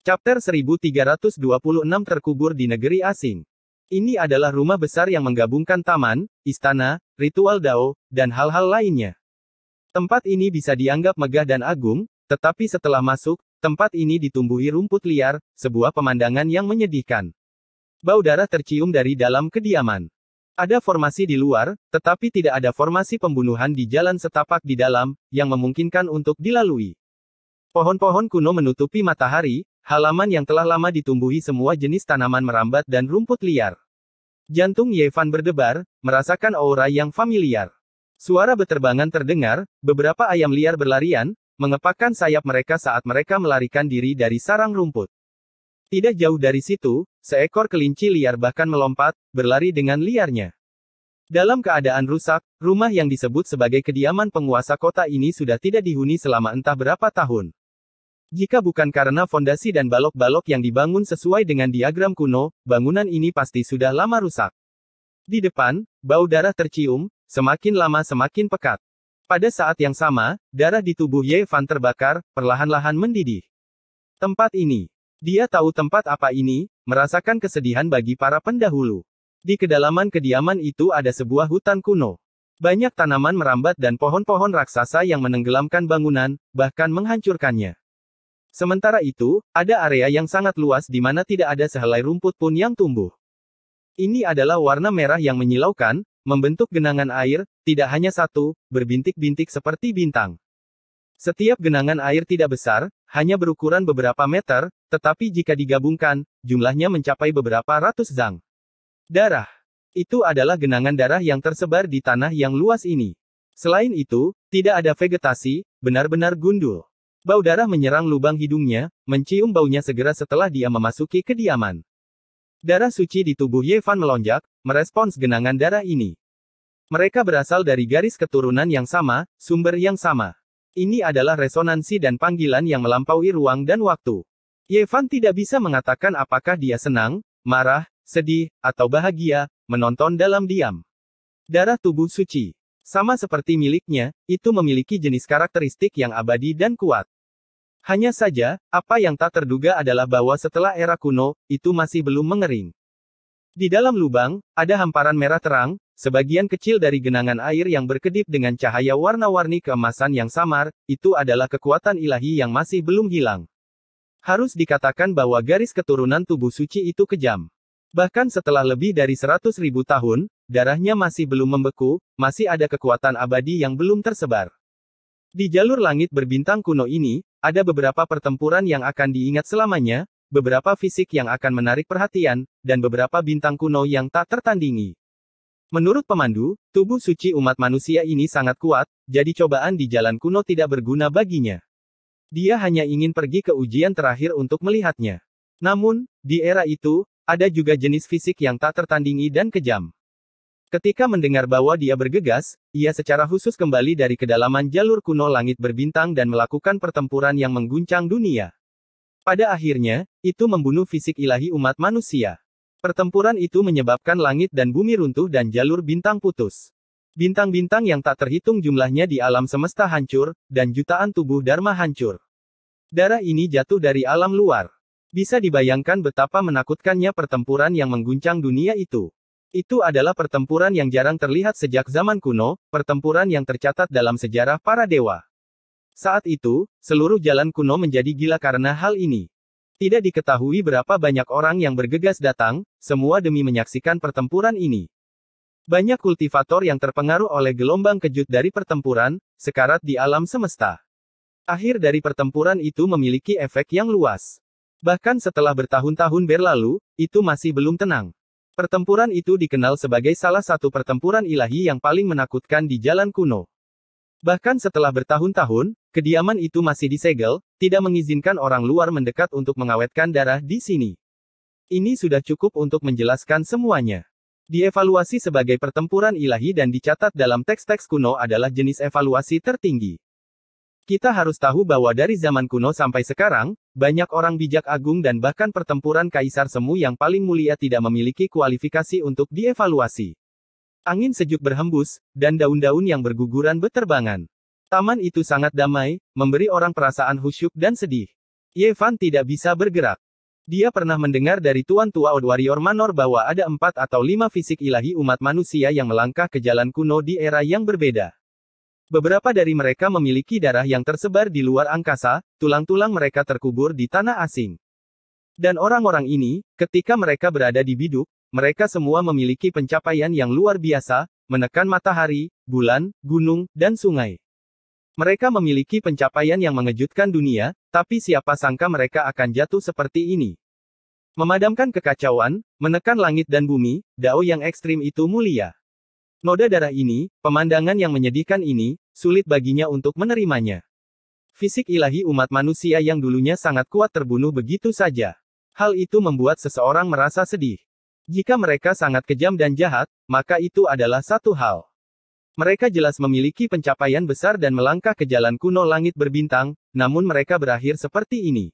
Chapter 1326 Terkubur di Negeri Asing. Ini adalah rumah besar yang menggabungkan taman, istana, ritual Dao, dan hal-hal lainnya. Tempat ini bisa dianggap megah dan agung, tetapi setelah masuk, tempat ini ditumbuhi rumput liar, sebuah pemandangan yang menyedihkan. Bau darah tercium dari dalam kediaman. Ada formasi di luar, tetapi tidak ada formasi pembunuhan di jalan setapak di dalam, yang memungkinkan untuk dilalui. Pohon-pohon kuno menutupi matahari, halaman yang telah lama ditumbuhi semua jenis tanaman merambat dan rumput liar. Jantung Yevan berdebar, merasakan aura yang familiar. Suara beterbangan terdengar, beberapa ayam liar berlarian, mengepakkan sayap mereka saat mereka melarikan diri dari sarang rumput. Tidak jauh dari situ, seekor kelinci liar bahkan melompat, berlari dengan liarnya. Dalam keadaan rusak, rumah yang disebut sebagai kediaman penguasa kota ini sudah tidak dihuni selama entah berapa tahun. Jika bukan karena fondasi dan balok-balok yang dibangun sesuai dengan diagram kuno, bangunan ini pasti sudah lama rusak. Di depan, bau darah tercium, semakin lama semakin pekat. Pada saat yang sama, darah di tubuh Yevan terbakar, perlahan-lahan mendidih. Tempat ini. Dia tahu tempat apa ini, merasakan kesedihan bagi para pendahulu. Di kedalaman kediaman itu ada sebuah hutan kuno. Banyak tanaman merambat dan pohon-pohon raksasa yang menenggelamkan bangunan, bahkan menghancurkannya. Sementara itu, ada area yang sangat luas di mana tidak ada sehelai rumput pun yang tumbuh. Ini adalah warna merah yang menyilaukan, membentuk genangan air, tidak hanya satu, berbintik-bintik seperti bintang. Setiap genangan air tidak besar, hanya berukuran beberapa meter, tetapi jika digabungkan, jumlahnya mencapai beberapa ratus zang. Darah. Itu adalah genangan darah yang tersebar di tanah yang luas ini. Selain itu, tidak ada vegetasi, benar-benar gundul. Bau darah menyerang lubang hidungnya, mencium baunya segera setelah dia memasuki kediaman. Darah suci di tubuh Yevan melonjak, merespons genangan darah ini. Mereka berasal dari garis keturunan yang sama, sumber yang sama. Ini adalah resonansi dan panggilan yang melampaui ruang dan waktu. Yevan tidak bisa mengatakan apakah dia senang, marah, sedih, atau bahagia, menonton dalam diam. Darah tubuh suci. Sama seperti miliknya, itu memiliki jenis karakteristik yang abadi dan kuat. Hanya saja, apa yang tak terduga adalah bahwa setelah era kuno, itu masih belum mengering. Di dalam lubang, ada hamparan merah terang, sebagian kecil dari genangan air yang berkedip dengan cahaya warna-warni keemasan yang samar, itu adalah kekuatan ilahi yang masih belum hilang. Harus dikatakan bahwa garis keturunan tubuh suci itu kejam. Bahkan setelah lebih dari 100.000 tahun, darahnya masih belum membeku, masih ada kekuatan abadi yang belum tersebar. Di jalur langit berbintang kuno ini, ada beberapa pertempuran yang akan diingat selamanya, beberapa fisik yang akan menarik perhatian, dan beberapa bintang kuno yang tak tertandingi. Menurut pemandu, tubuh suci umat manusia ini sangat kuat, jadi cobaan di jalan kuno tidak berguna baginya. Dia hanya ingin pergi ke ujian terakhir untuk melihatnya. Namun, di era itu, ada juga jenis fisik yang tak tertandingi dan kejam. Ketika mendengar bahwa dia bergegas, ia secara khusus kembali dari kedalaman jalur kuno langit berbintang dan melakukan pertempuran yang mengguncang dunia. Pada akhirnya, itu membunuh fisik ilahi umat manusia. Pertempuran itu menyebabkan langit dan bumi runtuh dan jalur bintang putus. Bintang-bintang yang tak terhitung jumlahnya di alam semesta hancur, dan jutaan tubuh Dharma hancur. Darah ini jatuh dari alam luar. Bisa dibayangkan betapa menakutkannya pertempuran yang mengguncang dunia itu. Itu adalah pertempuran yang jarang terlihat sejak zaman kuno, pertempuran yang tercatat dalam sejarah para dewa. Saat itu, seluruh jalan kuno menjadi gila karena hal ini. Tidak diketahui berapa banyak orang yang bergegas datang, semua demi menyaksikan pertempuran ini. Banyak kultivator yang terpengaruh oleh gelombang kejut dari pertempuran, sekarat di alam semesta. Akhir dari pertempuran itu memiliki efek yang luas. Bahkan setelah bertahun-tahun berlalu, itu masih belum tenang. Pertempuran itu dikenal sebagai salah satu pertempuran ilahi yang paling menakutkan di jalan kuno. Bahkan setelah bertahun-tahun, kediaman itu masih disegel, tidak mengizinkan orang luar mendekat untuk mengawetkan darah di sini. Ini sudah cukup untuk menjelaskan semuanya. Dievaluasi sebagai pertempuran ilahi dan dicatat dalam teks-teks kuno adalah jenis evaluasi tertinggi. Kita harus tahu bahwa dari zaman kuno sampai sekarang, banyak orang bijak agung dan bahkan pertempuran kaisar semu yang paling mulia tidak memiliki kualifikasi untuk dievaluasi. Angin sejuk berhembus, dan daun-daun yang berguguran beterbangan. Taman itu sangat damai, memberi orang perasaan khusyuk dan sedih. Ye Fan tidak bisa bergerak. Dia pernah mendengar dari Tuan Tua Old Warrior Manor bahwa ada 4 atau 5 fisik ilahi umat manusia yang melangkah ke jalan kuno di era yang berbeda. Beberapa dari mereka memiliki darah yang tersebar di luar angkasa, tulang-tulang mereka terkubur di tanah asing. Dan orang-orang ini, ketika mereka berada di biduk, mereka semua memiliki pencapaian yang luar biasa, menekan matahari, bulan, gunung, dan sungai. Mereka memiliki pencapaian yang mengejutkan dunia, tapi siapa sangka mereka akan jatuh seperti ini. Memadamkan kekacauan, menekan langit dan bumi, dao yang ekstrim itu mulia. Noda darah ini, pemandangan yang menyedihkan ini, sulit baginya untuk menerimanya. Fisik ilahi umat manusia yang dulunya sangat kuat terbunuh begitu saja. Hal itu membuat seseorang merasa sedih. Jika mereka sangat kejam dan jahat, maka itu adalah satu hal. Mereka jelas memiliki pencapaian besar dan melangkah ke jalan kuno langit berbintang, namun mereka berakhir seperti ini.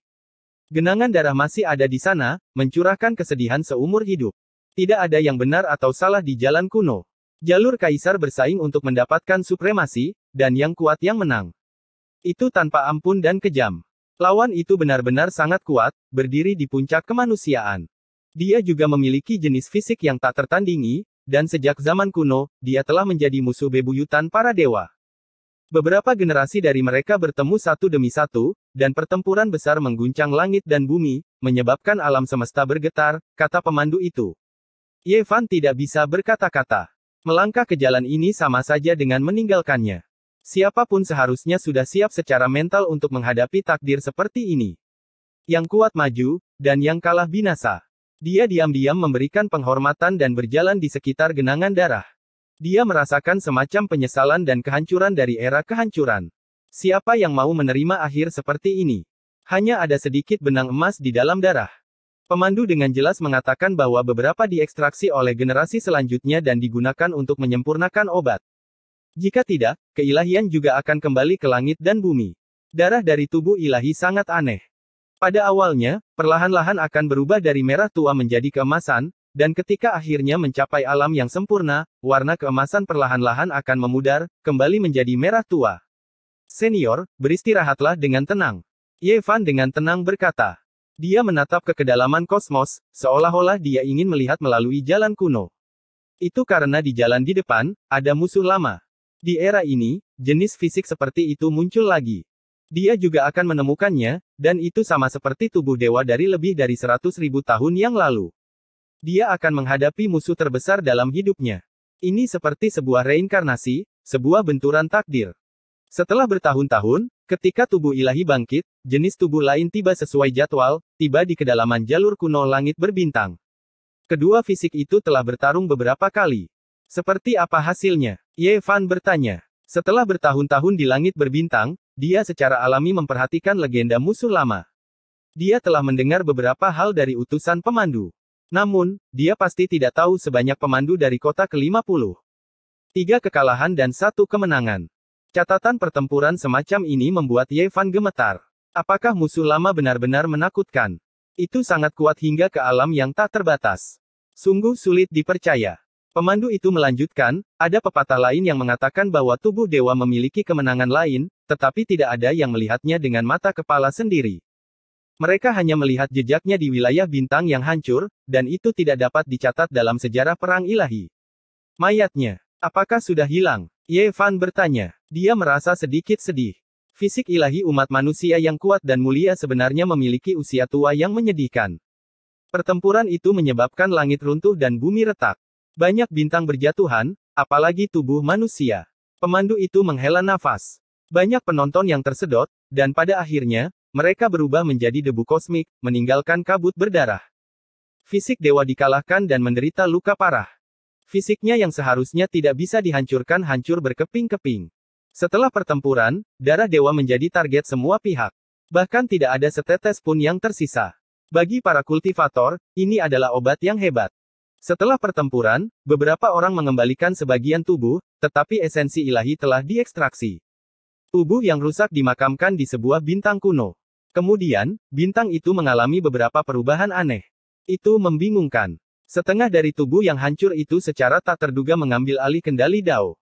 Genangan darah masih ada di sana, mencurahkan kesedihan seumur hidup. Tidak ada yang benar atau salah di jalan kuno. Jalur kaisar bersaing untuk mendapatkan supremasi, dan yang kuat yang menang. Itu tanpa ampun dan kejam. Lawan itu benar-benar sangat kuat, berdiri di puncak kemanusiaan. Dia juga memiliki jenis fisik yang tak tertandingi, dan sejak zaman kuno, dia telah menjadi musuh bebuyutan para dewa. Beberapa generasi dari mereka bertemu satu demi satu, dan pertempuran besar mengguncang langit dan bumi, menyebabkan alam semesta bergetar, kata pemandu itu. Ye Fan tidak bisa berkata-kata. Melangkah ke jalan ini sama saja dengan meninggalkannya. Siapapun seharusnya sudah siap secara mental untuk menghadapi takdir seperti ini. Yang kuat maju, dan yang kalah binasa. Dia diam-diam memberikan penghormatan dan berjalan di sekitar genangan darah. Dia merasakan semacam penyesalan dan kehancuran dari era kehancuran. Siapa yang mau menerima akhir seperti ini? Hanya ada sedikit benang emas di dalam darah. Pemandu dengan jelas mengatakan bahwa beberapa diekstraksi oleh generasi selanjutnya dan digunakan untuk menyempurnakan obat. Jika tidak, keilahian juga akan kembali ke langit dan bumi. Darah dari tubuh ilahi sangat aneh. Pada awalnya, perlahan-lahan akan berubah dari merah tua menjadi keemasan, dan ketika akhirnya mencapai alam yang sempurna, warna keemasan perlahan-lahan akan memudar, kembali menjadi merah tua. Senior, beristirahatlah dengan tenang. Ye Fan dengan tenang berkata. Dia menatap ke kedalaman kosmos, seolah-olah dia ingin melihat melalui jalan kuno. Itu karena di jalan di depan, ada musuh lama. Di era ini, jenis fisik seperti itu muncul lagi. Dia juga akan menemukannya, dan itu sama seperti tubuh dewa dari lebih dari 100.000 tahun yang lalu. Dia akan menghadapi musuh terbesar dalam hidupnya. Ini seperti sebuah reinkarnasi, sebuah benturan takdir. Setelah bertahun-tahun, ketika tubuh ilahi bangkit, jenis tubuh lain tiba sesuai jadwal, tiba di kedalaman jalur kuno langit berbintang. Kedua fisik itu telah bertarung beberapa kali. Seperti apa hasilnya? Ye Fan bertanya. Setelah bertahun-tahun di langit berbintang, dia secara alami memperhatikan legenda musuh lama. Dia telah mendengar beberapa hal dari utusan pemandu. Namun, dia pasti tidak tahu sebanyak pemandu dari kota ke-50. 3 kekalahan dan 1 kemenangan. Catatan pertempuran semacam ini membuat Ye Fan gemetar. Apakah musuh lama benar-benar menakutkan? Itu sangat kuat hingga ke alam yang tak terbatas. Sungguh sulit dipercaya. Pemandu itu melanjutkan, ada pepatah lain yang mengatakan bahwa tubuh dewa memiliki kemenangan lain, tetapi tidak ada yang melihatnya dengan mata kepala sendiri. Mereka hanya melihat jejaknya di wilayah bintang yang hancur, dan itu tidak dapat dicatat dalam sejarah perang ilahi. Mayatnya, apakah sudah hilang? Ye Fan bertanya. Dia merasa sedikit sedih. Fisik ilahi umat manusia yang kuat dan mulia sebenarnya memiliki usia tua yang menyedihkan. Pertempuran itu menyebabkan langit runtuh dan bumi retak. Banyak bintang berjatuhan, apalagi tubuh manusia. Pemandu itu menghela nafas. Banyak penonton yang tersedot, dan pada akhirnya, mereka berubah menjadi debu kosmik, meninggalkan kabut berdarah. Fisik dewa dikalahkan dan menderita luka parah. Fisiknya yang seharusnya tidak bisa dihancurkan hancur berkeping-keping. Setelah pertempuran, darah dewa menjadi target semua pihak. Bahkan tidak ada setetes pun yang tersisa. Bagi para kultivator, ini adalah obat yang hebat. Setelah pertempuran, beberapa orang mengembalikan sebagian tubuh, tetapi esensi ilahi telah diekstraksi. Tubuh yang rusak dimakamkan di sebuah bintang kuno. Kemudian, bintang itu mengalami beberapa perubahan aneh. Itu membingungkan. Setengah dari tubuh yang hancur itu secara tak terduga mengambil alih kendali Dao.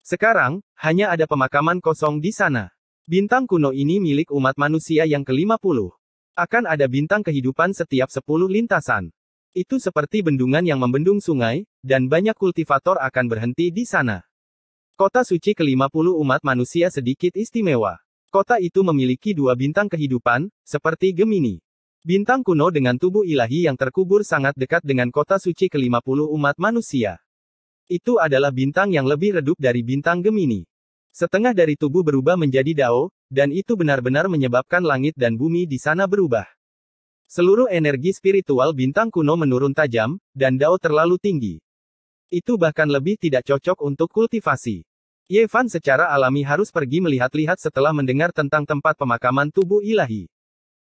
Sekarang, hanya ada pemakaman kosong di sana. Bintang kuno ini milik umat manusia yang ke-50. Akan ada bintang kehidupan setiap 10 lintasan. Itu seperti bendungan yang membendung sungai, dan banyak kultivator akan berhenti di sana. Kota suci ke-50 umat manusia sedikit istimewa. Kota itu memiliki 2 bintang kehidupan, seperti Gemini. Bintang kuno dengan tubuh ilahi yang terkubur sangat dekat dengan kota suci ke-50 umat manusia. Itu adalah bintang yang lebih redup dari bintang Gemini. Setengah dari tubuh berubah menjadi Dao, dan itu benar-benar menyebabkan langit dan bumi di sana berubah. Seluruh energi spiritual bintang kuno menurun tajam, dan Dao terlalu tinggi. Itu bahkan lebih tidak cocok untuk kultivasi. Ye Fan secara alami harus pergi melihat-lihat setelah mendengar tentang tempat pemakaman tubuh ilahi.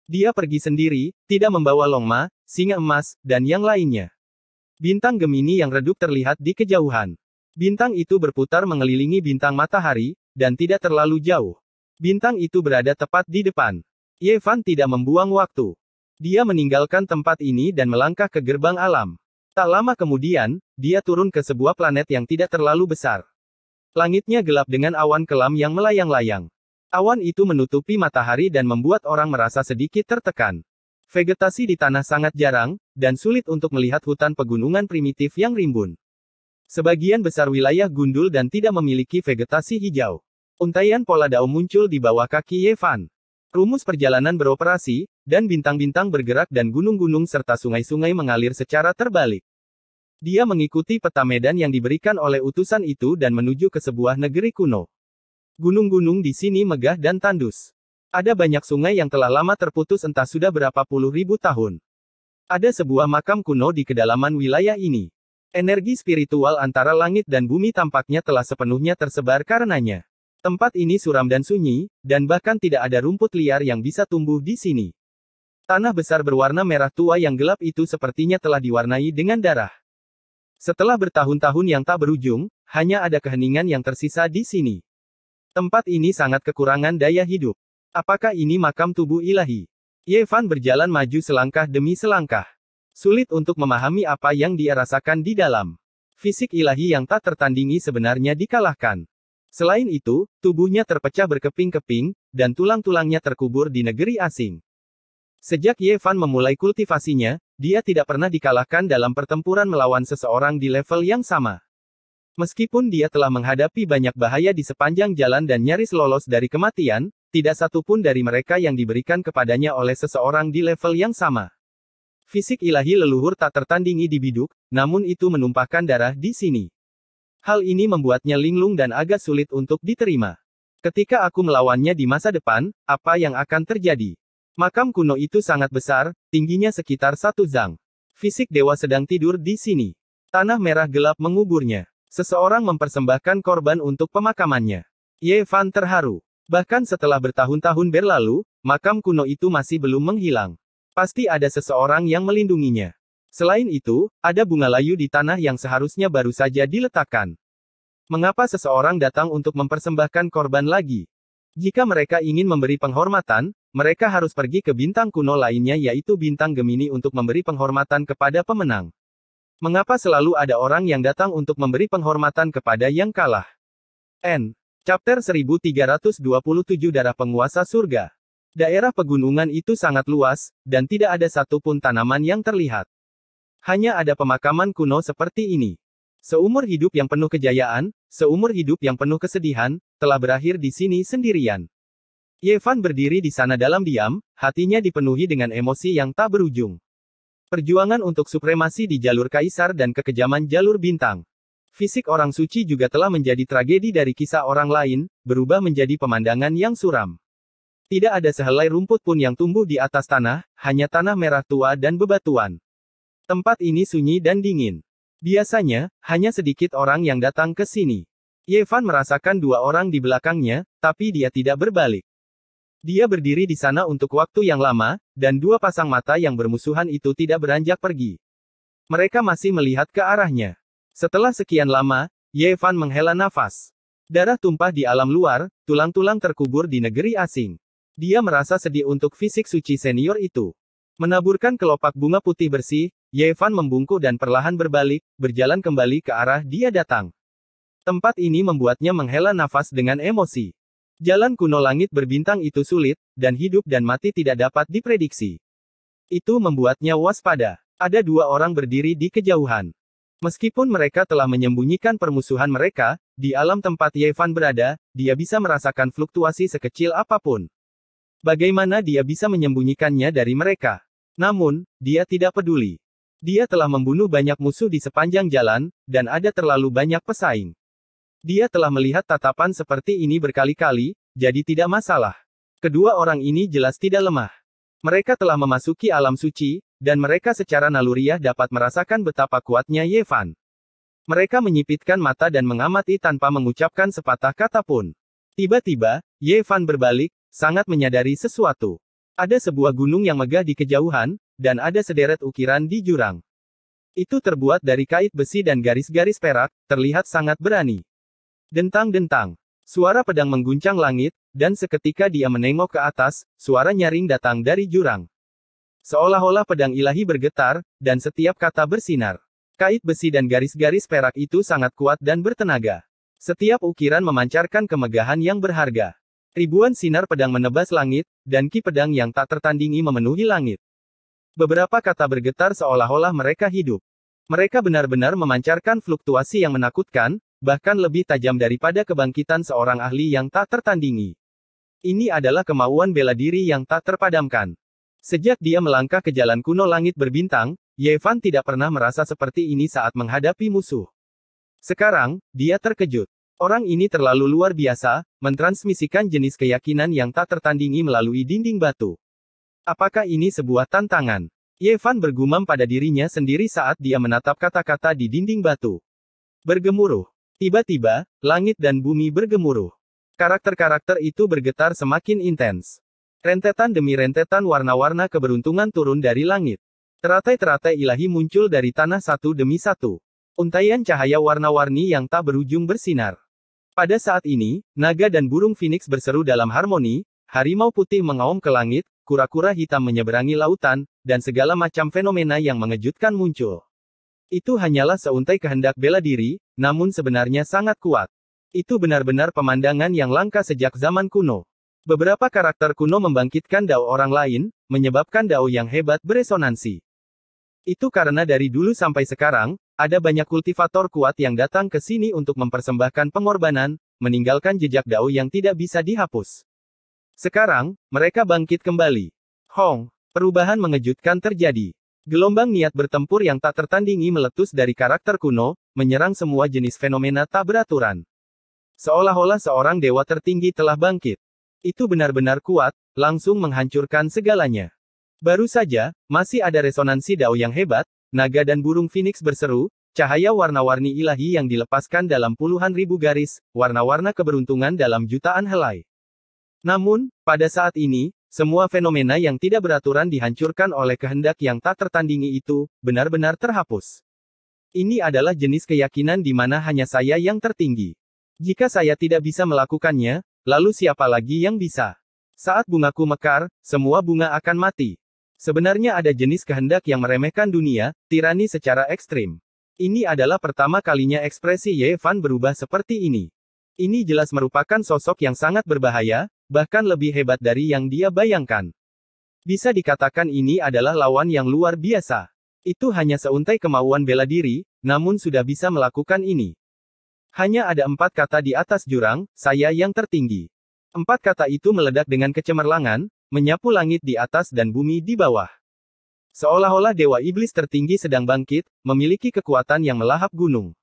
Dia pergi sendiri, tidak membawa Longma, singa emas, dan yang lainnya. Bintang Gemini yang redup terlihat di kejauhan. Bintang itu berputar mengelilingi bintang matahari, dan tidak terlalu jauh. Bintang itu berada tepat di depan. Ye Fan tidak membuang waktu. Dia meninggalkan tempat ini dan melangkah ke gerbang alam. Tak lama kemudian, dia turun ke sebuah planet yang tidak terlalu besar. Langitnya gelap dengan awan kelam yang melayang-layang. Awan itu menutupi matahari dan membuat orang merasa sedikit tertekan. Vegetasi di tanah sangat jarang, dan sulit untuk melihat hutan pegunungan primitif yang rimbun. Sebagian besar wilayah gundul dan tidak memiliki vegetasi hijau. Untaian pola Dao muncul di bawah kaki Ye Fan. Rumus perjalanan beroperasi, dan bintang-bintang bergerak dan gunung-gunung serta sungai-sungai mengalir secara terbalik. Dia mengikuti peta medan yang diberikan oleh utusan itu dan menuju ke sebuah negeri kuno. Gunung-gunung di sini megah dan tandus. Ada banyak sungai yang telah lama terputus entah sudah berapa puluh ribu tahun. Ada sebuah makam kuno di kedalaman wilayah ini. Energi spiritual antara langit dan bumi tampaknya telah sepenuhnya tersebar karenanya. Tempat ini suram dan sunyi, dan bahkan tidak ada rumput liar yang bisa tumbuh di sini. Tanah besar berwarna merah tua yang gelap itu sepertinya telah diwarnai dengan darah. Setelah bertahun-tahun yang tak berujung, hanya ada keheningan yang tersisa di sini. Tempat ini sangat kekurangan daya hidup. Apakah ini makam tubuh ilahi? Ye Fan berjalan maju selangkah demi selangkah. Sulit untuk memahami apa yang dia rasakan di dalam. Fisik ilahi yang tak tertandingi sebenarnya dikalahkan. Selain itu, tubuhnya terpecah berkeping-keping, dan tulang-tulangnya terkubur di negeri asing. Sejak Ye Fan memulai kultivasinya, dia tidak pernah dikalahkan dalam pertempuran melawan seseorang di level yang sama. Meskipun dia telah menghadapi banyak bahaya di sepanjang jalan dan nyaris lolos dari kematian, tidak satu pun dari mereka yang diberikan kepadanya oleh seseorang di level yang sama. Fisik ilahi leluhur tak tertandingi di biduk, namun itu menumpahkan darah di sini. Hal ini membuatnya linglung dan agak sulit untuk diterima. Ketika aku melawannya di masa depan, apa yang akan terjadi? Makam kuno itu sangat besar, tingginya sekitar 1 zang. Fisik dewa sedang tidur di sini. Tanah merah gelap menguburnya. Seseorang mempersembahkan korban untuk pemakamannya. Ye Fan terharu. Bahkan setelah bertahun-tahun berlalu, makam kuno itu masih belum menghilang. Pasti ada seseorang yang melindunginya. Selain itu, ada bunga layu di tanah yang seharusnya baru saja diletakkan. Mengapa seseorang datang untuk mempersembahkan korban lagi? Jika mereka ingin memberi penghormatan, mereka harus pergi ke bintang kuno lainnya yaitu bintang Gemini untuk memberi penghormatan kepada pemenang. Mengapa selalu ada orang yang datang untuk memberi penghormatan kepada yang kalah? Chapter 1327 Darah Penguasa Surga. Daerah pegunungan itu sangat luas, dan tidak ada satupun tanaman yang terlihat. Hanya ada pemakaman kuno seperti ini. Seumur hidup yang penuh kejayaan, seumur hidup yang penuh kesedihan, telah berakhir di sini sendirian. Ye Fan berdiri di sana dalam diam, hatinya dipenuhi dengan emosi yang tak berujung. Perjuangan untuk supremasi di jalur kaisar dan kekejaman jalur bintang. Fisik orang suci juga telah menjadi tragedi dari kisah orang lain, berubah menjadi pemandangan yang suram. Tidak ada sehelai rumput pun yang tumbuh di atas tanah, hanya tanah merah tua dan bebatuan. Tempat ini sunyi dan dingin. Biasanya, hanya sedikit orang yang datang ke sini. Ye Fan merasakan 2 orang di belakangnya, tapi dia tidak berbalik. Dia berdiri di sana untuk waktu yang lama, dan 2 pasang mata yang bermusuhan itu tidak beranjak pergi. Mereka masih melihat ke arahnya. Setelah sekian lama, Ye Fan menghela nafas. Darah tumpah di alam luar, tulang-tulang terkubur di negeri asing. Dia merasa sedih untuk fisik suci senior itu. Menaburkan kelopak bunga putih bersih, Ye Fan membungkuk dan perlahan berbalik, berjalan kembali ke arah dia datang. Tempat ini membuatnya menghela nafas dengan emosi. Jalan kuno langit berbintang itu sulit, dan hidup dan mati tidak dapat diprediksi. Itu membuatnya waspada. Ada dua orang berdiri di kejauhan. Meskipun mereka telah menyembunyikan permusuhan mereka, di alam tempat Yevan berada, dia bisa merasakan fluktuasi sekecil apapun. Bagaimana dia bisa menyembunyikannya dari mereka? Namun, dia tidak peduli. Dia telah membunuh banyak musuh di sepanjang jalan, dan ada terlalu banyak pesaing. Dia telah melihat tatapan seperti ini berkali-kali, jadi tidak masalah. Kedua orang ini jelas tidak lemah. Mereka telah memasuki alam suci, dan mereka secara naluriah dapat merasakan betapa kuatnya Yevan. Mereka menyipitkan mata dan mengamati tanpa mengucapkan sepatah kata pun. Tiba-tiba, Yevan berbalik, sangat menyadari sesuatu. Ada sebuah gunung yang megah di kejauhan, dan ada sederet ukiran di jurang. Itu terbuat dari kait besi dan garis-garis perak, terlihat sangat berani. Dentang-dentang. Suara pedang mengguncang langit, dan seketika dia menengok ke atas, suara nyaring datang dari jurang. Seolah-olah pedang ilahi bergetar, dan setiap kata bersinar. Kait besi dan garis-garis perak itu sangat kuat dan bertenaga. Setiap ukiran memancarkan kemegahan yang berharga. Ribuan sinar pedang menebas langit, dan ki pedang yang tak tertandingi memenuhi langit. Beberapa kata bergetar seolah-olah mereka hidup. Mereka benar-benar memancarkan fluktuasi yang menakutkan, bahkan lebih tajam daripada kebangkitan seorang ahli yang tak tertandingi. Ini adalah kemauan bela diri yang tak terpadamkan. Sejak dia melangkah ke jalan kuno langit berbintang, Yevan tidak pernah merasa seperti ini saat menghadapi musuh. Sekarang, dia terkejut. Orang ini terlalu luar biasa, mentransmisikan jenis keyakinan yang tak tertandingi melalui dinding batu. Apakah ini sebuah tantangan? Yevan bergumam pada dirinya sendiri saat dia menatap kata-kata di dinding batu. Bergemuruh. Tiba-tiba, langit dan bumi bergemuruh. Karakter-karakter itu bergetar semakin intens. Rentetan demi rentetan warna-warna keberuntungan turun dari langit. Teratai-teratai ilahi muncul dari tanah satu demi satu. Untaian cahaya warna-warni yang tak berujung bersinar. Pada saat ini, naga dan burung phoenix berseru dalam harmoni, harimau putih mengaum ke langit, kura-kura hitam menyeberangi lautan, dan segala macam fenomena yang mengejutkan muncul. Itu hanyalah seuntai kehendak bela diri, namun sebenarnya sangat kuat. Itu benar-benar pemandangan yang langka sejak zaman kuno. Beberapa karakter kuno membangkitkan dao orang lain, menyebabkan dao yang hebat beresonansi. Itu karena dari dulu sampai sekarang, ada banyak kultivator kuat yang datang ke sini untuk mempersembahkan pengorbanan, meninggalkan jejak dao yang tidak bisa dihapus. Sekarang, mereka bangkit kembali. Hong, perubahan mengejutkan terjadi. Gelombang niat bertempur yang tak tertandingi meletus dari karakter kuno, menyerang semua jenis fenomena tak beraturan. Seolah-olah seorang dewa tertinggi telah bangkit. Itu benar-benar kuat, langsung menghancurkan segalanya. Baru saja, masih ada resonansi dao yang hebat, naga dan burung phoenix berseru, cahaya warna-warni ilahi yang dilepaskan dalam puluhan ribu garis, warna-warna keberuntungan dalam jutaan helai. Namun, pada saat ini, semua fenomena yang tidak beraturan dihancurkan oleh kehendak yang tak tertandingi itu, benar-benar terhapus. Ini adalah jenis keyakinan di mana hanya saya yang tertinggi. Jika saya tidak bisa melakukannya, lalu siapa lagi yang bisa? Saat bungaku mekar, semua bunga akan mati. Sebenarnya ada jenis kehendak yang meremehkan dunia, tirani secara ekstrim. Ini adalah pertama kalinya ekspresi Yevan berubah seperti ini. Ini jelas merupakan sosok yang sangat berbahaya, bahkan lebih hebat dari yang dia bayangkan. Bisa dikatakan ini adalah lawan yang luar biasa. Itu hanya seuntai kemauan bela diri, namun sudah bisa melakukan ini. Hanya ada 4 kata di atas jurang, saya yang tertinggi. 4 kata itu meledak dengan kecemerlangan, menyapu langit di atas dan bumi di bawah. Seolah-olah dewa iblis tertinggi sedang bangkit, memiliki kekuatan yang melahap gunung.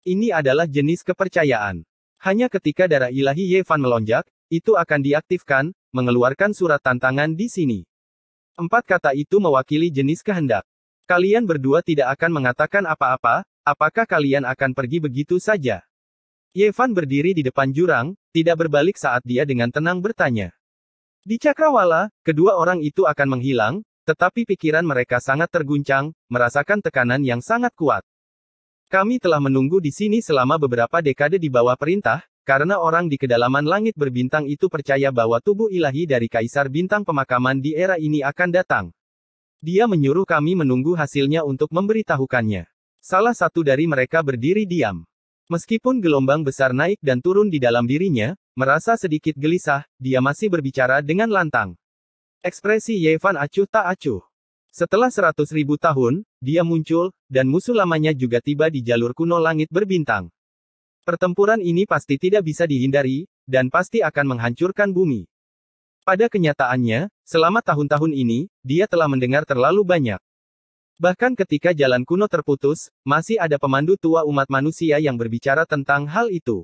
Ini adalah jenis kepercayaan. Hanya ketika darah ilahi Yevan melonjak, itu akan diaktifkan, mengeluarkan surat tantangan di sini. 4 kata itu mewakili jenis kehendak. Kalian berdua tidak akan mengatakan apa-apa, apakah kalian akan pergi begitu saja? Yevan berdiri di depan jurang, tidak berbalik saat dia dengan tenang bertanya. Di Cakrawala, kedua orang itu akan menghilang, tetapi pikiran mereka sangat terguncang, merasakan tekanan yang sangat kuat. Kami telah menunggu di sini selama beberapa dekade di bawah perintah, karena orang di kedalaman langit berbintang itu percaya bahwa tubuh ilahi dari Kaisar Bintang Pemakaman di era ini akan datang. Dia menyuruh kami menunggu hasilnya untuk memberitahukannya. Salah satu dari mereka berdiri diam. Meskipun gelombang besar naik dan turun di dalam dirinya, merasa sedikit gelisah, dia masih berbicara dengan lantang. Ekspresi Ye Fan acuh tak acuh. Setelah 100.000 tahun, dia muncul, dan musuh lamanya juga tiba di jalur kuno langit berbintang. Pertempuran ini pasti tidak bisa dihindari, dan pasti akan menghancurkan bumi. Pada kenyataannya, selama tahun-tahun ini, dia telah mendengar terlalu banyak. Bahkan ketika jalan kuno terputus, masih ada pemandu tua umat manusia yang berbicara tentang hal itu.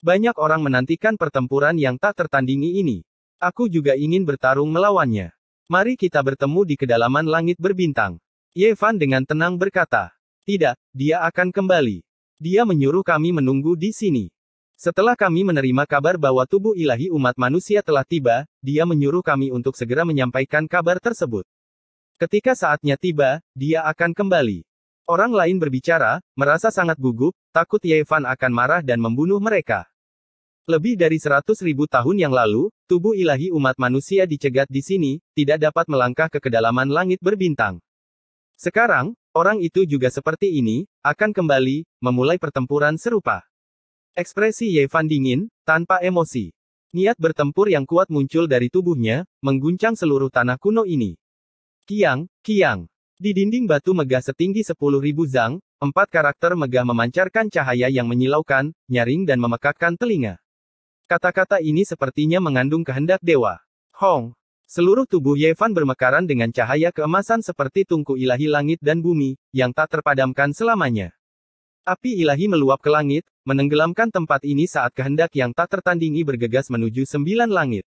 Banyak orang menantikan pertempuran yang tak tertandingi ini. Aku juga ingin bertarung melawannya. Mari kita bertemu di kedalaman langit berbintang. Ye Fan dengan tenang berkata. Tidak, dia akan kembali. Dia menyuruh kami menunggu di sini. Setelah kami menerima kabar bahwa tubuh ilahi umat manusia telah tiba, dia menyuruh kami untuk segera menyampaikan kabar tersebut. Ketika saatnya tiba, dia akan kembali. Orang lain berbicara, merasa sangat gugup, takut Ye Fan akan marah dan membunuh mereka. Lebih dari 100.000 tahun yang lalu, tubuh ilahi umat manusia dicegat di sini, tidak dapat melangkah ke kedalaman langit berbintang. Sekarang, orang itu juga seperti ini, akan kembali, memulai pertempuran serupa. Ekspresi Ye Fan dingin, tanpa emosi. Niat bertempur yang kuat muncul dari tubuhnya, mengguncang seluruh tanah kuno ini. Kiang, kiang. Di dinding batu megah setinggi 10.000 zang, 4 karakter megah memancarkan cahaya yang menyilaukan, nyaring dan memekakkan telinga. Kata-kata ini sepertinya mengandung kehendak dewa. Hong. Seluruh tubuh Ye Fan bermekaran dengan cahaya keemasan seperti tungku ilahi langit dan bumi, yang tak terpadamkan selamanya. Api ilahi meluap ke langit, menenggelamkan tempat ini saat kehendak yang tak tertandingi bergegas menuju 9 langit.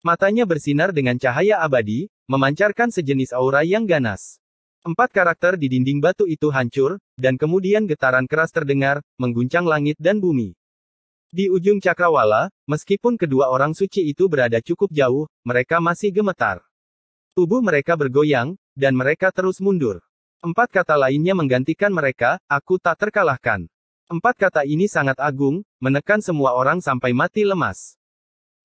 Matanya bersinar dengan cahaya abadi, memancarkan sejenis aura yang ganas. 4 karakter di dinding batu itu hancur, dan kemudian getaran keras terdengar, mengguncang langit dan bumi. Di ujung cakrawala, meskipun kedua orang suci itu berada cukup jauh, mereka masih gemetar. Tubuh mereka bergoyang, dan mereka terus mundur. 4 kata lainnya menggantikan mereka, aku tak terkalahkan. 4 kata ini sangat agung, menekan semua orang sampai mati lemas.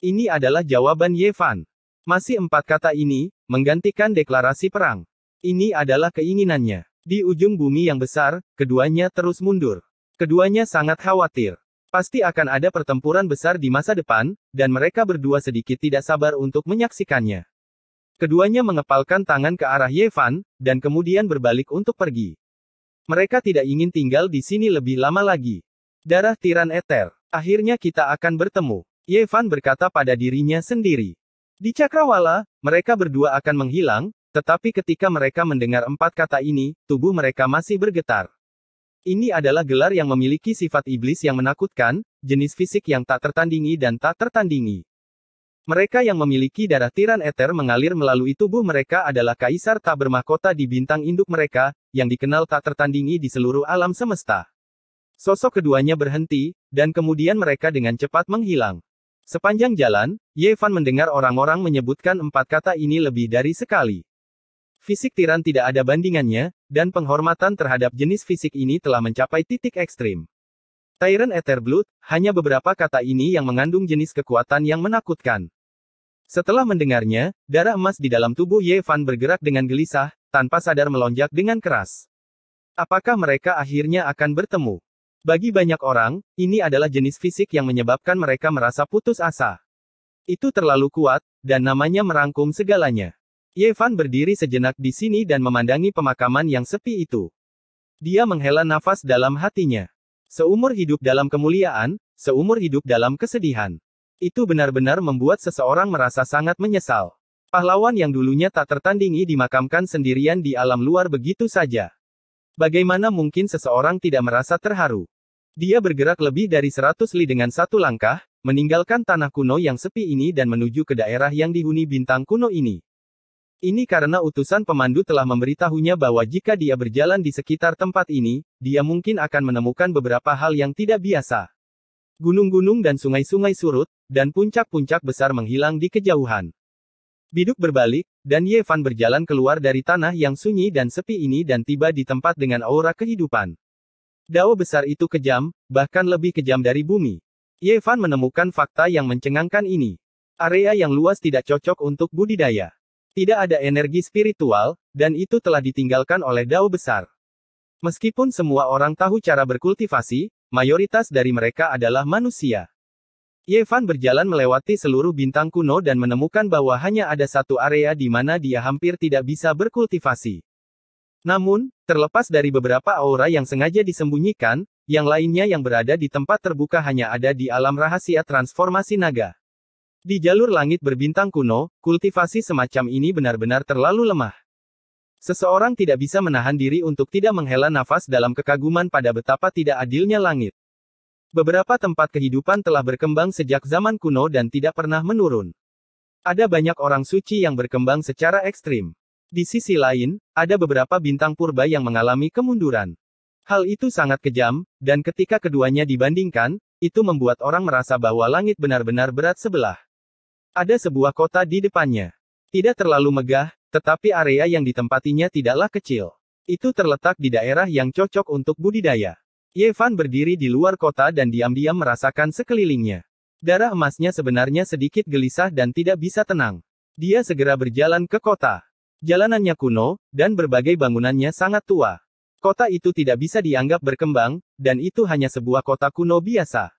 Ini adalah jawaban Ye Fan. Masih 4 kata ini, menggantikan deklarasi perang. Ini adalah keinginannya. Di ujung bumi yang besar, keduanya terus mundur. Keduanya sangat khawatir. Pasti akan ada pertempuran besar di masa depan, dan mereka berdua sedikit tidak sabar untuk menyaksikannya. Keduanya mengepalkan tangan ke arah Ye Fan, dan kemudian berbalik untuk pergi. Mereka tidak ingin tinggal di sini lebih lama lagi. Darah tiran eter. Akhirnya kita akan bertemu. Ye Fan berkata pada dirinya sendiri. Di cakrawala, mereka berdua akan menghilang, tetapi ketika mereka mendengar 4 kata ini, tubuh mereka masih bergetar. Ini adalah gelar yang memiliki sifat iblis yang menakutkan, jenis fisik yang tak tertandingi dan tak tertandingi. Mereka yang memiliki darah tiran eter mengalir melalui tubuh mereka adalah kaisar tak bermahkota di bintang induk mereka, yang dikenal tak tertandingi di seluruh alam semesta. Sosok keduanya berhenti, dan kemudian mereka dengan cepat menghilang. Sepanjang jalan, Ye Fan mendengar orang-orang menyebutkan 4 kata ini lebih dari sekali. Fisik tiran tidak ada bandingannya, dan penghormatan terhadap jenis fisik ini telah mencapai titik ekstrim. Tyrant Ether Blood, hanya beberapa kata ini yang mengandung jenis kekuatan yang menakutkan. Setelah mendengarnya, darah emas di dalam tubuh Ye Fan bergerak dengan gelisah, tanpa sadar melonjak dengan keras. Apakah mereka akhirnya akan bertemu? Bagi banyak orang, ini adalah jenis fisik yang menyebabkan mereka merasa putus asa. Itu terlalu kuat, dan namanya merangkum segalanya. Ye Fan berdiri sejenak di sini dan memandangi pemakaman yang sepi itu. Dia menghela nafas dalam hatinya. Seumur hidup dalam kemuliaan, seumur hidup dalam kesedihan. Itu benar-benar membuat seseorang merasa sangat menyesal. Pahlawan yang dulunya tak tertandingi dimakamkan sendirian di alam luar begitu saja. Bagaimana mungkin seseorang tidak merasa terharu? Dia bergerak lebih dari 100 li dengan satu langkah, meninggalkan tanah kuno yang sepi ini dan menuju ke daerah yang dihuni bintang kuno ini. Ini karena utusan pemandu telah memberitahunya bahwa jika dia berjalan di sekitar tempat ini, dia mungkin akan menemukan beberapa hal yang tidak biasa. Gunung-gunung dan sungai-sungai surut, dan puncak-puncak besar menghilang di kejauhan. Biduk berbalik, dan Ye Fan berjalan keluar dari tanah yang sunyi dan sepi ini dan tiba di tempat dengan aura kehidupan. Dao besar itu kejam, bahkan lebih kejam dari bumi. Ye Fan menemukan fakta yang mencengangkan ini. Area yang luas tidak cocok untuk budidaya. Tidak ada energi spiritual, dan itu telah ditinggalkan oleh Dao besar. Meskipun semua orang tahu cara berkultivasi, mayoritas dari mereka adalah manusia. Yevan berjalan melewati seluruh bintang kuno dan menemukan bahwa hanya ada satu area di mana dia hampir tidak bisa berkultivasi. Namun, terlepas dari beberapa aura yang sengaja disembunyikan, yang lainnya yang berada di tempat terbuka hanya ada di alam rahasia transformasi naga. Di jalur langit berbintang kuno, kultivasi semacam ini benar-benar terlalu lemah. Seseorang tidak bisa menahan diri untuk tidak menghela nafas dalam kekaguman pada betapa tidak adilnya langit. Beberapa tempat kehidupan telah berkembang sejak zaman kuno dan tidak pernah menurun. Ada banyak orang suci yang berkembang secara ekstrim. Di sisi lain, ada beberapa bintang purba yang mengalami kemunduran. Hal itu sangat kejam, dan ketika keduanya dibandingkan, itu membuat orang merasa bahwa langit benar-benar berat sebelah. Ada sebuah kota di depannya. Tidak terlalu megah, tetapi area yang ditempatinya tidaklah kecil. Itu terletak di daerah yang cocok untuk budidaya. Yevan berdiri di luar kota dan diam-diam merasakan sekelilingnya. Darah emasnya sebenarnya sedikit gelisah dan tidak bisa tenang. Dia segera berjalan ke kota. Jalanannya kuno, dan berbagai bangunannya sangat tua. Kota itu tidak bisa dianggap berkembang, dan itu hanya sebuah kota kuno biasa.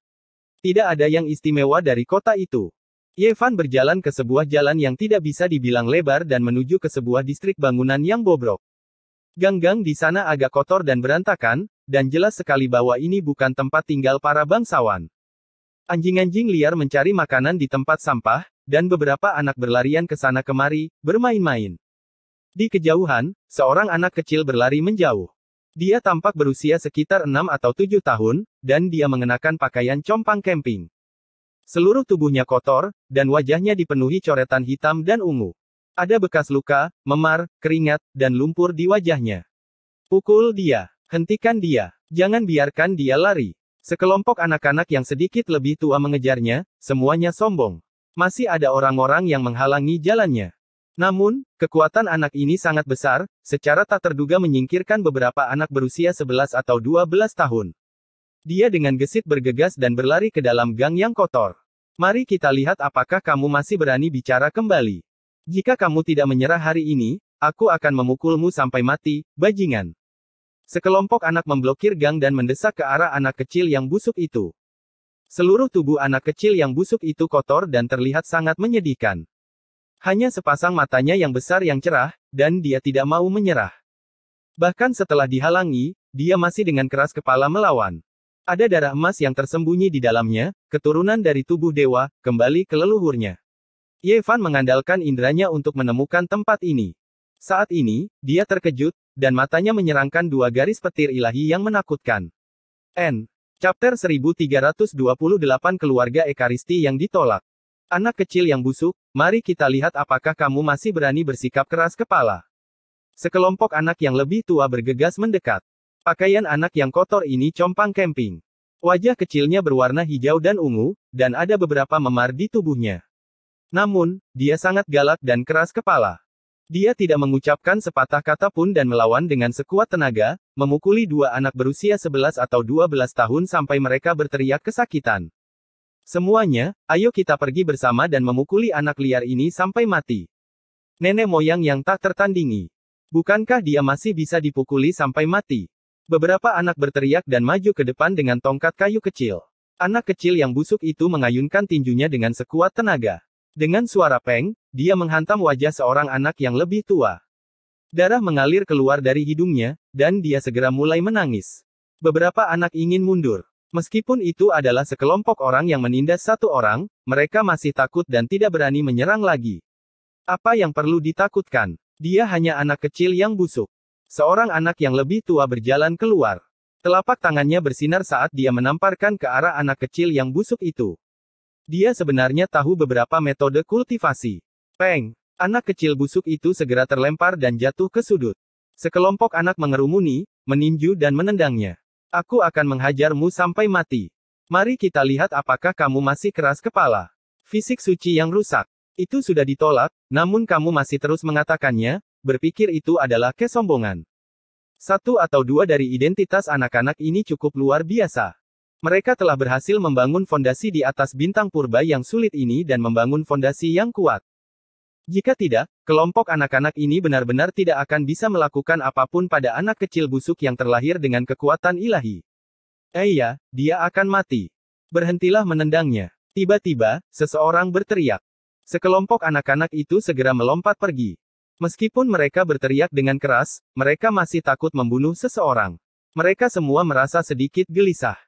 Tidak ada yang istimewa dari kota itu. Yevan berjalan ke sebuah jalan yang tidak bisa dibilang lebar dan menuju ke sebuah distrik bangunan yang bobrok. Gang-gang di sana agak kotor dan berantakan, dan jelas sekali bahwa ini bukan tempat tinggal para bangsawan. Anjing-anjing liar mencari makanan di tempat sampah, dan beberapa anak berlarian ke sana kemari, bermain-main. Di kejauhan, seorang anak kecil berlari menjauh. Dia tampak berusia sekitar 6 atau 7 tahun, dan dia mengenakan pakaian compang camping. Seluruh tubuhnya kotor, dan wajahnya dipenuhi coretan hitam dan ungu. Ada bekas luka, memar, keringat, dan lumpur di wajahnya. Pukul dia. Hentikan dia. Jangan biarkan dia lari. Sekelompok anak-anak yang sedikit lebih tua mengejarnya, semuanya sombong. Masih ada orang-orang yang menghalangi jalannya. Namun, kekuatan anak ini sangat besar, secara tak terduga menyingkirkan beberapa anak berusia 11 atau 12 tahun. Dia dengan gesit bergegas dan berlari ke dalam gang yang kotor. Mari kita lihat apakah kamu masih berani bicara kembali. Jika kamu tidak menyerah hari ini, aku akan memukulmu sampai mati, bajingan. Sekelompok anak memblokir gang dan mendesak ke arah anak kecil yang busuk itu. Seluruh tubuh anak kecil yang busuk itu kotor dan terlihat sangat menyedihkan. Hanya sepasang matanya yang besar yang cerah, dan dia tidak mau menyerah. Bahkan setelah dihalangi, dia masih dengan keras kepala melawan. Ada darah emas yang tersembunyi di dalamnya, keturunan dari tubuh dewa, kembali ke leluhurnya. Yevan mengandalkan indranya untuk menemukan tempat ini. Saat ini, dia terkejut, dan matanya menyerangkan dua garis petir ilahi yang menakutkan. Chapter 1328 Keluarga Ekaristi yang ditolak. Anak kecil yang busuk, mari kita lihat apakah kamu masih berani bersikap keras kepala. Sekelompok anak yang lebih tua bergegas mendekat. Pakaian anak yang kotor ini compang camping. Wajah kecilnya berwarna hijau dan ungu, dan ada beberapa memar di tubuhnya. Namun, dia sangat galak dan keras kepala. Dia tidak mengucapkan sepatah kata pun dan melawan dengan sekuat tenaga, memukuli dua anak berusia 11 atau 12 tahun sampai mereka berteriak kesakitan. Semuanya, ayo kita pergi bersama dan memukuli anak liar ini sampai mati. Nenek moyang yang tak tertandingi. Bukankah dia masih bisa dipukuli sampai mati? Beberapa anak berteriak dan maju ke depan dengan tongkat kayu kecil. Anak kecil yang busuk itu mengayunkan tinjunya dengan sekuat tenaga. Dengan suara peng, dia menghantam wajah seorang anak yang lebih tua. Darah mengalir keluar dari hidungnya, dan dia segera mulai menangis. Beberapa anak ingin mundur. Meskipun itu adalah sekelompok orang yang menindas satu orang, mereka masih takut dan tidak berani menyerang lagi. Apa yang perlu ditakutkan? Dia hanya anak kecil yang busuk. Seorang anak yang lebih tua berjalan keluar. Telapak tangannya bersinar saat dia menamparkan ke arah anak kecil yang busuk itu. Dia sebenarnya tahu beberapa metode kultivasi. Peng! Anak kecil busuk itu segera terlempar dan jatuh ke sudut. Sekelompok anak mengerumuni, meninju dan menendangnya. Aku akan menghajarmu sampai mati. Mari kita lihat apakah kamu masih keras kepala. Fisik suci yang rusak. Itu sudah ditolak, namun kamu masih terus mengatakannya, berpikir itu adalah kesombongan. Satu atau dua dari identitas anak-anak ini cukup luar biasa. Mereka telah berhasil membangun fondasi di atas bintang purba yang sulit ini dan membangun fondasi yang kuat. Jika tidak, kelompok anak-anak ini benar-benar tidak akan bisa melakukan apapun pada anak kecil busuk yang terlahir dengan kekuatan ilahi. Iya, dia akan mati. Berhentilah menendangnya. Tiba-tiba, seseorang berteriak. Sekelompok anak-anak itu segera melompat pergi. Meskipun mereka berteriak dengan keras, mereka masih takut membunuh seseorang. Mereka semua merasa sedikit gelisah.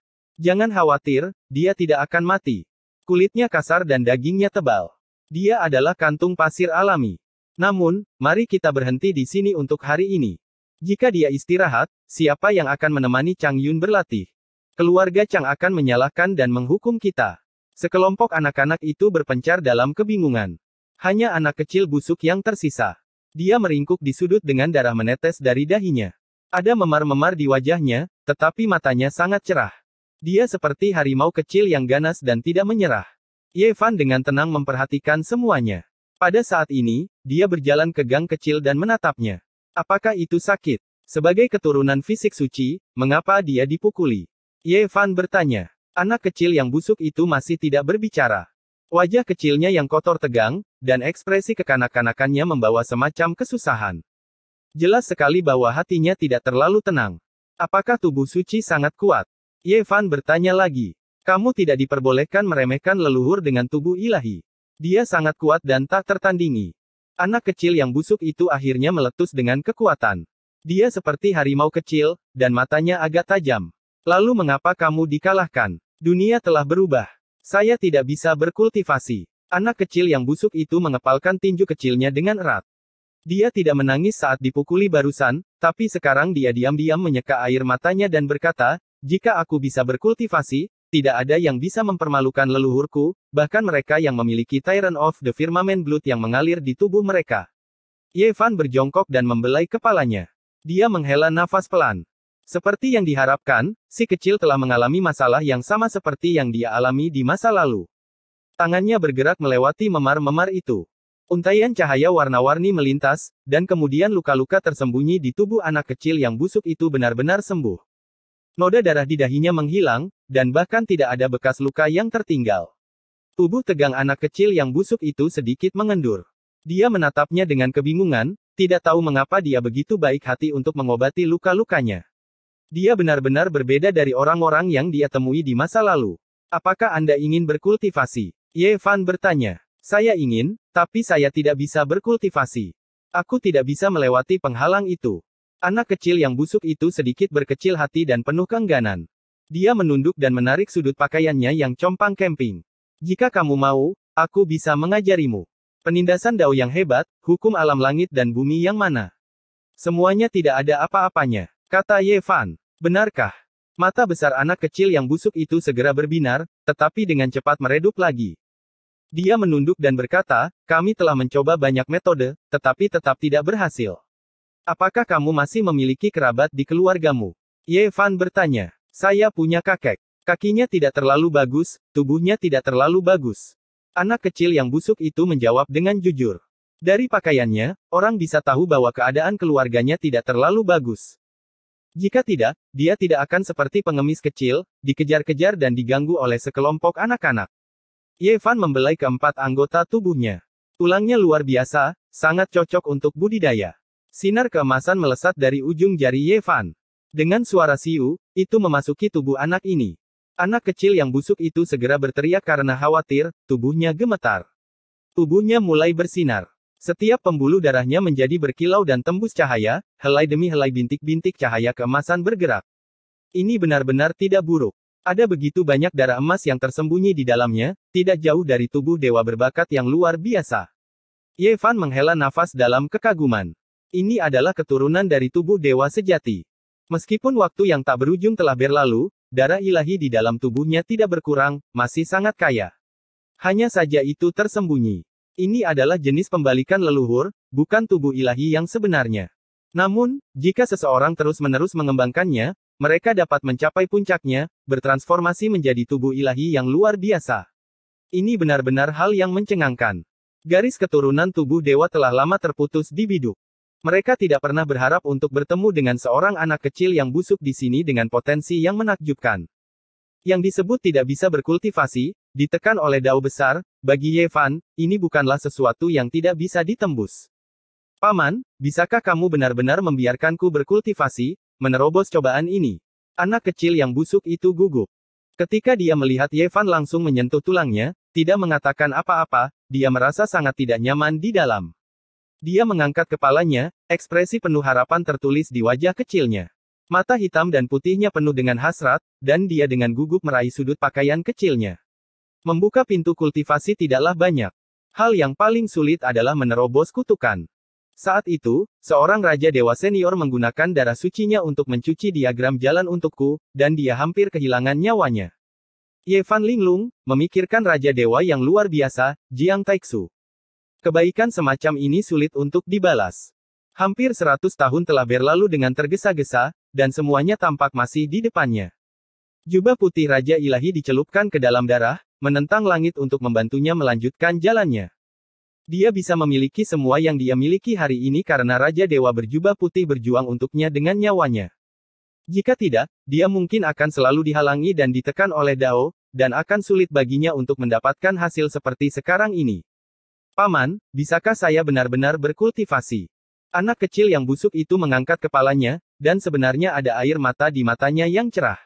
Jangan khawatir, dia tidak akan mati. Kulitnya kasar dan dagingnya tebal. Dia adalah kantung pasir alami. Namun, mari kita berhenti di sini untuk hari ini. Jika dia istirahat, siapa yang akan menemani Chang Yun berlatih? Keluarga Chang akan menyalahkan dan menghukum kita. Sekelompok anak-anak itu berpencar dalam kebingungan. Hanya anak kecil busuk yang tersisa. Dia meringkuk di sudut dengan darah menetes dari dahinya. Ada memar-memar di wajahnya, tetapi matanya sangat cerah. Dia seperti harimau kecil yang ganas dan tidak menyerah. Ye Fan dengan tenang memperhatikan semuanya. Pada saat ini, dia berjalan ke gang kecil dan menatapnya. Apakah itu sakit? Sebagai keturunan fisik suci, mengapa dia dipukuli? Ye Fan bertanya. Anak kecil yang busuk itu masih tidak berbicara. Wajah kecilnya yang kotor tegang, dan ekspresi kekanak-kanakannya membawa semacam kesusahan. Jelas sekali bahwa hatinya tidak terlalu tenang. Apakah tubuh suci sangat kuat? Ye Fan bertanya lagi. Kamu tidak diperbolehkan meremehkan leluhur dengan tubuh ilahi. Dia sangat kuat dan tak tertandingi. Anak kecil yang busuk itu akhirnya meletus dengan kekuatan. Dia seperti harimau kecil, dan matanya agak tajam. Lalu mengapa kamu dikalahkan? Dunia telah berubah. Saya tidak bisa berkultivasi. Anak kecil yang busuk itu mengepalkan tinju kecilnya dengan erat. Dia tidak menangis saat dipukuli barusan, tapi sekarang dia diam-diam menyeka air matanya dan berkata, jika aku bisa berkultivasi, tidak ada yang bisa mempermalukan leluhurku, bahkan mereka yang memiliki Tyrant of the Firmament Blood yang mengalir di tubuh mereka. Ye Fan berjongkok dan membelai kepalanya. Dia menghela nafas pelan. Seperti yang diharapkan, si kecil telah mengalami masalah yang sama seperti yang dia alami di masa lalu. Tangannya bergerak melewati memar-memar itu. Untaian cahaya warna-warni melintas, dan kemudian luka-luka tersembunyi di tubuh anak kecil yang busuk itu benar-benar sembuh. Noda darah di dahinya menghilang, dan bahkan tidak ada bekas luka yang tertinggal. Tubuh tegang anak kecil yang busuk itu sedikit mengendur. Dia menatapnya dengan kebingungan, tidak tahu mengapa dia begitu baik hati untuk mengobati luka-lukanya. Dia benar-benar berbeda dari orang-orang yang dia temui di masa lalu. Apakah Anda ingin berkultivasi? Ye Fan bertanya. Saya ingin, tapi saya tidak bisa berkultivasi. Aku tidak bisa melewati penghalang itu. Anak kecil yang busuk itu sedikit berkecil hati dan penuh keengganan. Dia menunduk dan menarik sudut pakaiannya yang compang camping. Jika kamu mau, aku bisa mengajarimu. Penindasan Dao yang hebat, hukum alam langit dan bumi yang mana? Semuanya tidak ada apa-apanya, kata Ye Fan. Benarkah? Mata besar anak kecil yang busuk itu segera berbinar, tetapi dengan cepat meredup lagi. Dia menunduk dan berkata, kami telah mencoba banyak metode, tetapi tetap tidak berhasil. Apakah kamu masih memiliki kerabat di keluargamu? Ye Fan bertanya. Saya punya kakek. Kakinya tidak terlalu bagus, tubuhnya tidak terlalu bagus. Anak kecil yang busuk itu menjawab dengan jujur. Dari pakaiannya, orang bisa tahu bahwa keadaan keluarganya tidak terlalu bagus. Jika tidak, dia tidak akan seperti pengemis kecil, dikejar-kejar dan diganggu oleh sekelompok anak-anak. Ye Fan membelai keempat anggota tubuhnya. Tulangnya luar biasa, sangat cocok untuk budidaya. Sinar keemasan melesat dari ujung jari Ye Fan. Dengan suara siu, itu memasuki tubuh anak ini. Anak kecil yang busuk itu segera berteriak karena khawatir, tubuhnya gemetar. Tubuhnya mulai bersinar. Setiap pembuluh darahnya menjadi berkilau dan tembus cahaya, helai demi helai bintik-bintik cahaya keemasan bergerak. Ini benar-benar tidak buruk. Ada begitu banyak darah emas yang tersembunyi di dalamnya, tidak jauh dari tubuh dewa berbakat yang luar biasa. Ye Fan menghela nafas dalam kekaguman. Ini adalah keturunan dari tubuh dewa sejati. Meskipun waktu yang tak berujung telah berlalu, darah ilahi di dalam tubuhnya tidak berkurang, masih sangat kaya. Hanya saja itu tersembunyi. Ini adalah jenis pembalikan leluhur, bukan tubuh ilahi yang sebenarnya. Namun, jika seseorang terus-menerus mengembangkannya, mereka dapat mencapai puncaknya, bertransformasi menjadi tubuh ilahi yang luar biasa. Ini benar-benar hal yang mencengangkan. Garis keturunan tubuh dewa telah lama terputus di biduk. Mereka tidak pernah berharap untuk bertemu dengan seorang anak kecil yang busuk di sini dengan potensi yang menakjubkan. Yang disebut tidak bisa berkultivasi, ditekan oleh dao besar, bagi Ye Fan, ini bukanlah sesuatu yang tidak bisa ditembus. Paman, bisakah kamu benar-benar membiarkanku berkultivasi, menerobos cobaan ini? Anak kecil yang busuk itu gugup. Ketika dia melihat Yevan langsung menyentuh tulangnya, tidak mengatakan apa-apa, dia merasa sangat tidak nyaman di dalam. Dia mengangkat kepalanya, ekspresi penuh harapan tertulis di wajah kecilnya. Mata hitam dan putihnya penuh dengan hasrat, dan dia dengan gugup meraih sudut pakaian kecilnya. Membuka pintu kultivasi tidaklah banyak. Hal yang paling sulit adalah menerobos kutukan. Saat itu, seorang Raja Dewa Senior menggunakan darah sucinya untuk mencuci diagram jalan untukku, dan dia hampir kehilangan nyawanya. Yevan linglung, memikirkan Raja Dewa yang luar biasa, Jiang Taixu. Kebaikan semacam ini sulit untuk dibalas. Hampir 100 tahun telah berlalu dengan tergesa-gesa, dan semuanya tampak masih di depannya. Jubah putih Raja Ilahi dicelupkan ke dalam darah, menentang langit untuk membantunya melanjutkan jalannya. Dia bisa memiliki semua yang dia miliki hari ini karena Raja Dewa berjubah putih berjuang untuknya dengan nyawanya. Jika tidak, dia mungkin akan selalu dihalangi dan ditekan oleh Dao, dan akan sulit baginya untuk mendapatkan hasil seperti sekarang ini. Paman, bisakah saya benar-benar berkultivasi? Anak kecil yang busuk itu mengangkat kepalanya, dan sebenarnya ada air mata di matanya yang cerah.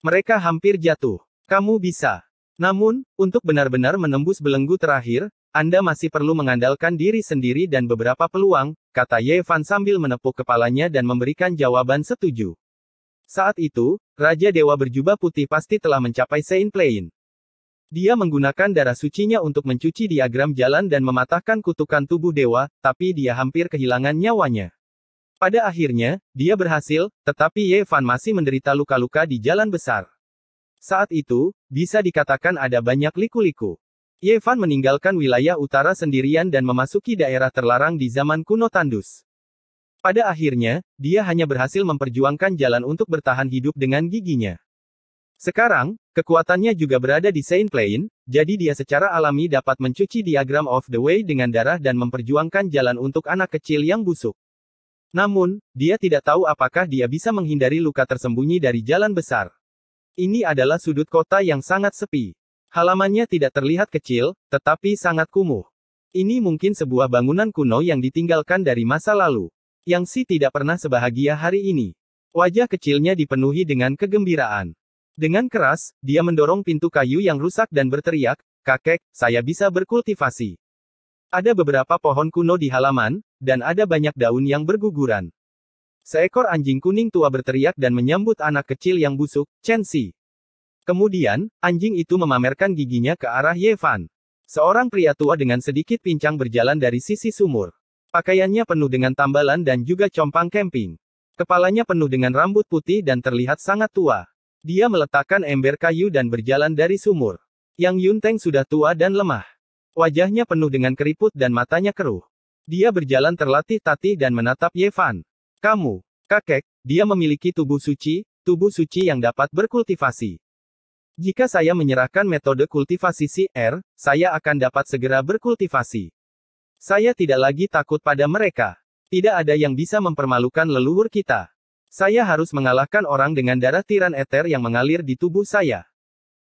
Mereka hampir jatuh. Kamu bisa. Namun, untuk benar-benar menembus belenggu terakhir, Anda masih perlu mengandalkan diri sendiri dan beberapa peluang, kata Yevan sambil menepuk kepalanya dan memberikan jawaban setuju. Saat itu, Raja Dewa berjubah putih pasti telah mencapai Saint Plain. Dia menggunakan darah sucinya untuk mencuci diagram jalan dan mematahkan kutukan tubuh dewa, tapi dia hampir kehilangan nyawanya. Pada akhirnya, dia berhasil, tetapi Yevan masih menderita luka-luka di jalan besar. Saat itu, bisa dikatakan ada banyak liku-liku. Yevan meninggalkan wilayah utara sendirian dan memasuki daerah terlarang di zaman kuno Tandus. Pada akhirnya, dia hanya berhasil memperjuangkan jalan untuk bertahan hidup dengan giginya. Sekarang, kekuatannya juga berada di Saint Plain, jadi dia secara alami dapat mencuci diagram of the way dengan darah dan memperjuangkan jalan untuk anak kecil yang busuk. Namun, dia tidak tahu apakah dia bisa menghindari luka tersembunyi dari jalan besar. Ini adalah sudut kota yang sangat sepi. Halamannya tidak terlihat kecil, tetapi sangat kumuh. Ini mungkin sebuah bangunan kuno yang ditinggalkan dari masa lalu. Yang Si tidak pernah sebahagia hari ini. Wajah kecilnya dipenuhi dengan kegembiraan. Dengan keras, dia mendorong pintu kayu yang rusak dan berteriak, "Kakek, saya bisa berkultivasi." Ada beberapa pohon kuno di halaman, dan ada banyak daun yang berguguran. Seekor anjing kuning tua berteriak dan menyambut anak kecil yang busuk, Chen Si. Kemudian, anjing itu memamerkan giginya ke arah Yevan. Seorang pria tua dengan sedikit pincang berjalan dari sisi sumur. Pakaiannya penuh dengan tambalan dan juga compang camping. Kepalanya penuh dengan rambut putih dan terlihat sangat tua. Dia meletakkan ember kayu dan berjalan dari sumur. Yang Yunteng sudah tua dan lemah. Wajahnya penuh dengan keriput dan matanya keruh. Dia berjalan terlatih-tatih dan menatap Yevan. Kamu, kakek, dia memiliki tubuh suci yang dapat berkultivasi. Jika saya menyerahkan metode kultivasi CR, saya akan dapat segera berkultivasi. Saya tidak lagi takut pada mereka. Tidak ada yang bisa mempermalukan leluhur kita. Saya harus mengalahkan orang dengan darah tiran eter yang mengalir di tubuh saya.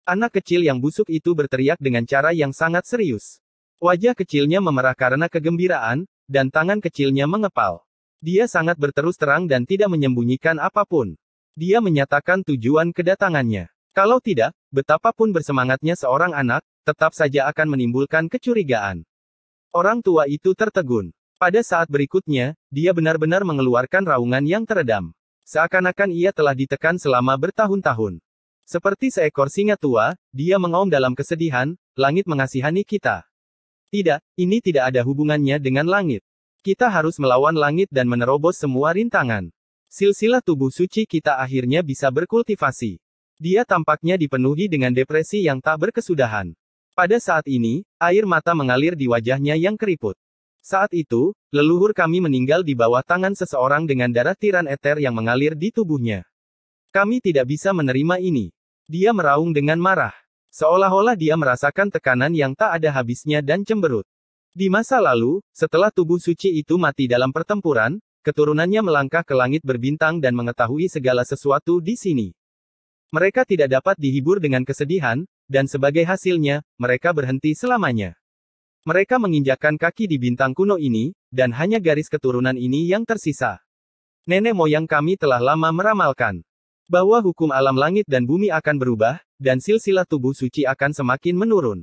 Anak kecil yang busuk itu berteriak dengan cara yang sangat serius. Wajah kecilnya memerah karena kegembiraan, dan tangan kecilnya mengepal. Dia sangat berterus terang dan tidak menyembunyikan apapun. Dia menyatakan tujuan kedatangannya. Kalau tidak, betapapun bersemangatnya seorang anak, tetap saja akan menimbulkan kecurigaan. Orang tua itu tertegun. Pada saat berikutnya, dia benar-benar mengeluarkan raungan yang teredam. Seakan-akan ia telah ditekan selama bertahun-tahun. Seperti seekor singa tua, dia mengaum dalam kesedihan, langit mengasihani kita. Tidak, ini tidak ada hubungannya dengan langit. Kita harus melawan langit dan menerobos semua rintangan. Silsilah tubuh suci kita akhirnya bisa berkultivasi. Dia tampaknya dipenuhi dengan depresi yang tak berkesudahan. Pada saat ini, air mata mengalir di wajahnya yang keriput. Saat itu, leluhur kami meninggal di bawah tangan seseorang dengan darah tiran eter yang mengalir di tubuhnya. Kami tidak bisa menerima ini. Dia meraung dengan marah. Seolah-olah dia merasakan tekanan yang tak ada habisnya dan cemberut. Di masa lalu, setelah tubuh suci itu mati dalam pertempuran, keturunannya melangkah ke langit berbintang dan mengetahui segala sesuatu di sini. Mereka tidak dapat dihibur dengan kesedihan, dan sebagai hasilnya, mereka berhenti selamanya. Mereka menginjakkan kaki di bintang kuno ini, dan hanya garis keturunan ini yang tersisa. Nenek moyang kami telah lama meramalkan bahwa hukum alam langit dan bumi akan berubah, dan silsilah tubuh suci akan semakin menurun.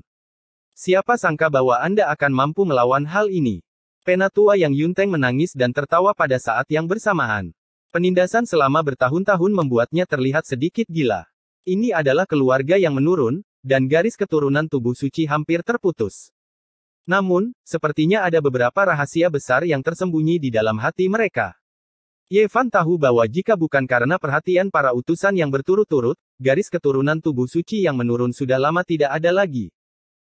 Siapa sangka bahwa Anda akan mampu melawan hal ini? Penatua Yang Yunteng menangis dan tertawa pada saat yang bersamaan. Penindasan selama bertahun-tahun membuatnya terlihat sedikit gila. Ini adalah keluarga yang menurun, dan garis keturunan tubuh suci hampir terputus. Namun, sepertinya ada beberapa rahasia besar yang tersembunyi di dalam hati mereka. Ye Fan tahu bahwa jika bukan karena perhatian para utusan yang berturut-turut, garis keturunan tubuh suci yang menurun sudah lama tidak ada lagi.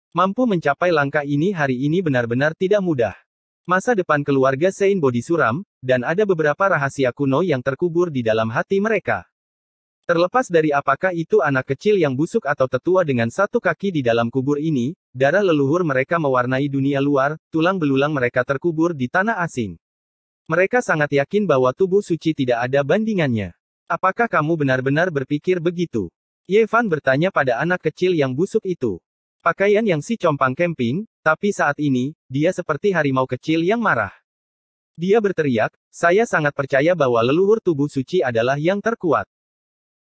Mampu mencapai langkah ini hari ini benar-benar tidak mudah. Masa depan keluarga Sein Bodi suram, dan ada beberapa rahasia kuno yang terkubur di dalam hati mereka. Terlepas dari apakah itu anak kecil yang busuk atau tetua dengan satu kaki di dalam kubur ini, darah leluhur mereka mewarnai dunia luar, tulang belulang mereka terkubur di tanah asing. Mereka sangat yakin bahwa tubuh suci tidak ada bandingannya. Apakah kamu benar-benar berpikir begitu? Ye Fan bertanya pada anak kecil yang busuk itu. Pakaian yang si compang camping, tapi saat ini, dia seperti harimau kecil yang marah. Dia berteriak, saya sangat percaya bahwa leluhur tubuh suci adalah yang terkuat.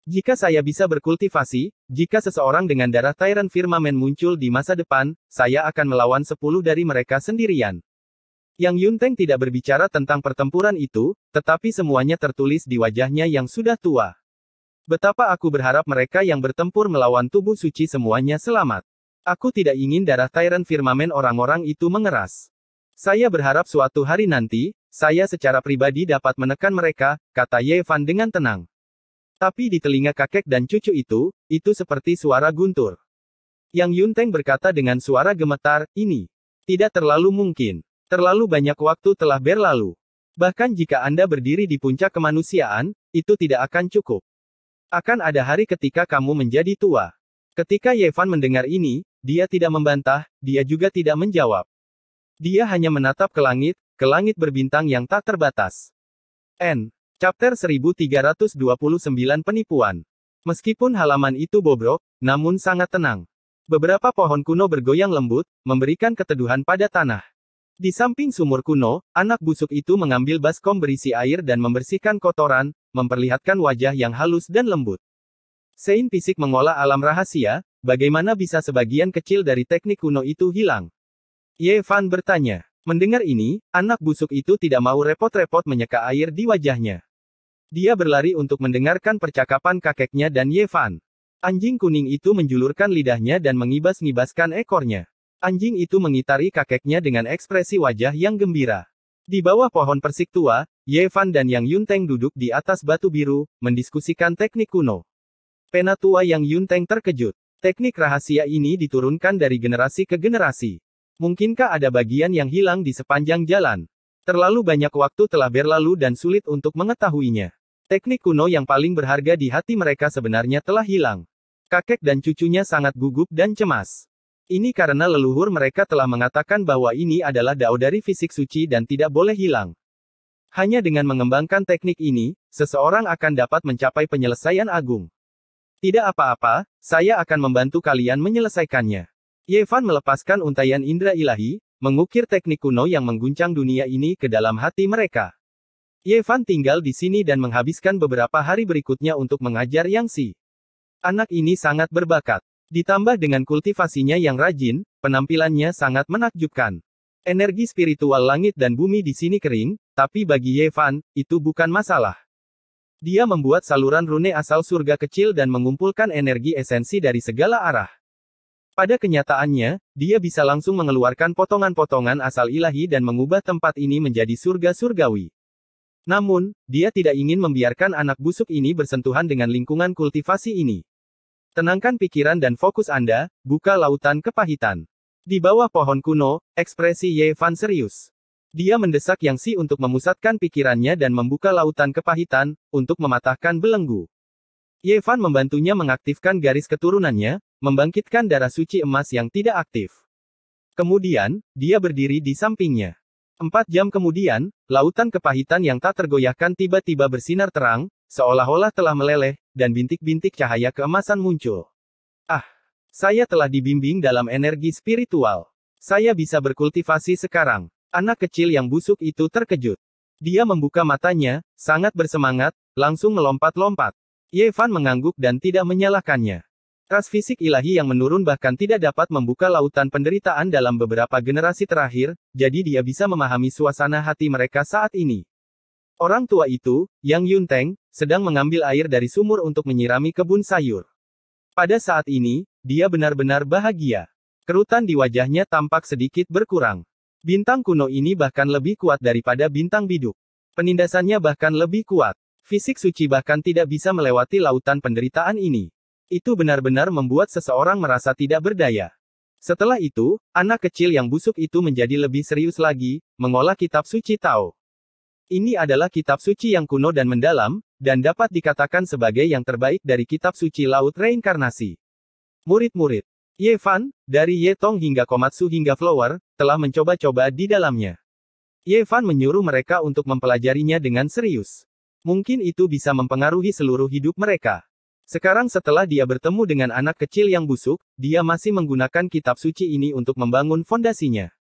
Jika saya bisa berkultivasi, jika seseorang dengan darah Tyrant Firmamen muncul di masa depan, saya akan melawan 10 dari mereka sendirian. Yang Yunteng tidak berbicara tentang pertempuran itu, tetapi semuanya tertulis di wajahnya yang sudah tua. Betapa aku berharap mereka yang bertempur melawan tubuh suci semuanya selamat. Aku tidak ingin darah Tyrant Firmamen orang-orang itu mengeras. Saya berharap suatu hari nanti, saya secara pribadi dapat menekan mereka, kata Ye Fan dengan tenang. Tapi di telinga kakek dan cucu itu seperti suara guntur. Yang Yunteng berkata dengan suara gemetar, ini tidak terlalu mungkin. Terlalu banyak waktu telah berlalu. Bahkan jika Anda berdiri di puncak kemanusiaan, itu tidak akan cukup. Akan ada hari ketika kamu menjadi tua. Ketika Ye Fan mendengar ini, dia tidak membantah, dia juga tidak menjawab. Dia hanya menatap ke langit berbintang yang tak terbatas. Chapter 1329 Penipuan. Meskipun halaman itu bobrok, namun sangat tenang. Beberapa pohon kuno bergoyang lembut, memberikan keteduhan pada tanah. Di samping sumur kuno, anak busuk itu mengambil baskom berisi air dan membersihkan kotoran, memperlihatkan wajah yang halus dan lembut. Sein Pisik mengolah alam rahasia, bagaimana bisa sebagian kecil dari teknik kuno itu hilang? Ye Fan bertanya. Mendengar ini, anak busuk itu tidak mau repot-repot menyeka air di wajahnya. Dia berlari untuk mendengarkan percakapan kakeknya dan Ye Fan. Anjing kuning itu menjulurkan lidahnya dan mengibas-ngibaskan ekornya. Anjing itu mengitari kakeknya dengan ekspresi wajah yang gembira. Di bawah pohon persik tua, Ye Fan dan Yang Yunteng duduk di atas batu biru, mendiskusikan teknik kuno. Penatua Yang Yunteng terkejut. Teknik rahasia ini diturunkan dari generasi ke generasi. Mungkinkah ada bagian yang hilang di sepanjang jalan? Terlalu banyak waktu telah berlalu dan sulit untuk mengetahuinya. Teknik kuno yang paling berharga di hati mereka sebenarnya telah hilang. Kakek dan cucunya sangat gugup dan cemas. Ini karena leluhur mereka telah mengatakan bahwa ini adalah dao dari fisik suci dan tidak boleh hilang. Hanya dengan mengembangkan teknik ini, seseorang akan dapat mencapai penyelesaian agung. Tidak apa-apa, saya akan membantu kalian menyelesaikannya. Ye Fan melepaskan untaian indera ilahi, mengukir teknik kuno yang mengguncang dunia ini ke dalam hati mereka. Ye Fan tinggal di sini dan menghabiskan beberapa hari berikutnya untuk mengajar Yang Si. Anak ini sangat berbakat. Ditambah dengan kultivasinya yang rajin, penampilannya sangat menakjubkan. Energi spiritual langit dan bumi di sini kering, tapi bagi Ye Fan, itu bukan masalah. Dia membuat saluran rune asal surga kecil dan mengumpulkan energi esensi dari segala arah. Pada kenyataannya, dia bisa langsung mengeluarkan potongan-potongan asal ilahi dan mengubah tempat ini menjadi surga surgawi. Namun, dia tidak ingin membiarkan anak busuk ini bersentuhan dengan lingkungan kultivasi ini. Tenangkan pikiran dan fokus Anda, buka lautan kepahitan. Di bawah pohon kuno, ekspresi Ye Fan serius. Dia mendesak Yang Si untuk memusatkan pikirannya dan membuka lautan kepahitan, untuk mematahkan belenggu. Ye Fan membantunya mengaktifkan garis keturunannya, membangkitkan darah suci emas yang tidak aktif. Kemudian, dia berdiri di sampingnya. 4 jam kemudian, lautan kepahitan yang tak tergoyahkan tiba-tiba bersinar terang, seolah-olah telah meleleh, dan bintik-bintik cahaya keemasan muncul. Ah! Saya telah dibimbing dalam energi spiritual. Saya bisa berkultivasi sekarang. Anak kecil yang busuk itu terkejut. Dia membuka matanya, sangat bersemangat, langsung melompat-lompat. Ye Fan mengangguk dan tidak menyalahkannya. Ras fisik ilahi yang menurun bahkan tidak dapat membuka lautan penderitaan dalam beberapa generasi terakhir, jadi dia bisa memahami suasana hati mereka saat ini. Orang tua itu, Yang Yunteng, sedang mengambil air dari sumur untuk menyirami kebun sayur. Pada saat ini, dia benar-benar bahagia. Kerutan di wajahnya tampak sedikit berkurang. Bintang kuno ini bahkan lebih kuat daripada bintang biduk. Penindasannya bahkan lebih kuat. Fisik suci bahkan tidak bisa melewati lautan penderitaan ini. Itu benar-benar membuat seseorang merasa tidak berdaya. Setelah itu, anak kecil yang busuk itu menjadi lebih serius lagi, mengolah kitab suci Tao. Ini adalah kitab suci yang kuno dan mendalam, dan dapat dikatakan sebagai yang terbaik dari kitab suci Laut Reinkarnasi. Murid-murid Ye Fan, dari Ye Tong hingga Komatsu hingga Flower, telah mencoba-coba di dalamnya. Ye Fan menyuruh mereka untuk mempelajarinya dengan serius. Mungkin itu bisa mempengaruhi seluruh hidup mereka. Sekarang setelah dia bertemu dengan anak kecil yang busuk, dia masih menggunakan kitab suci ini untuk membangun fondasinya.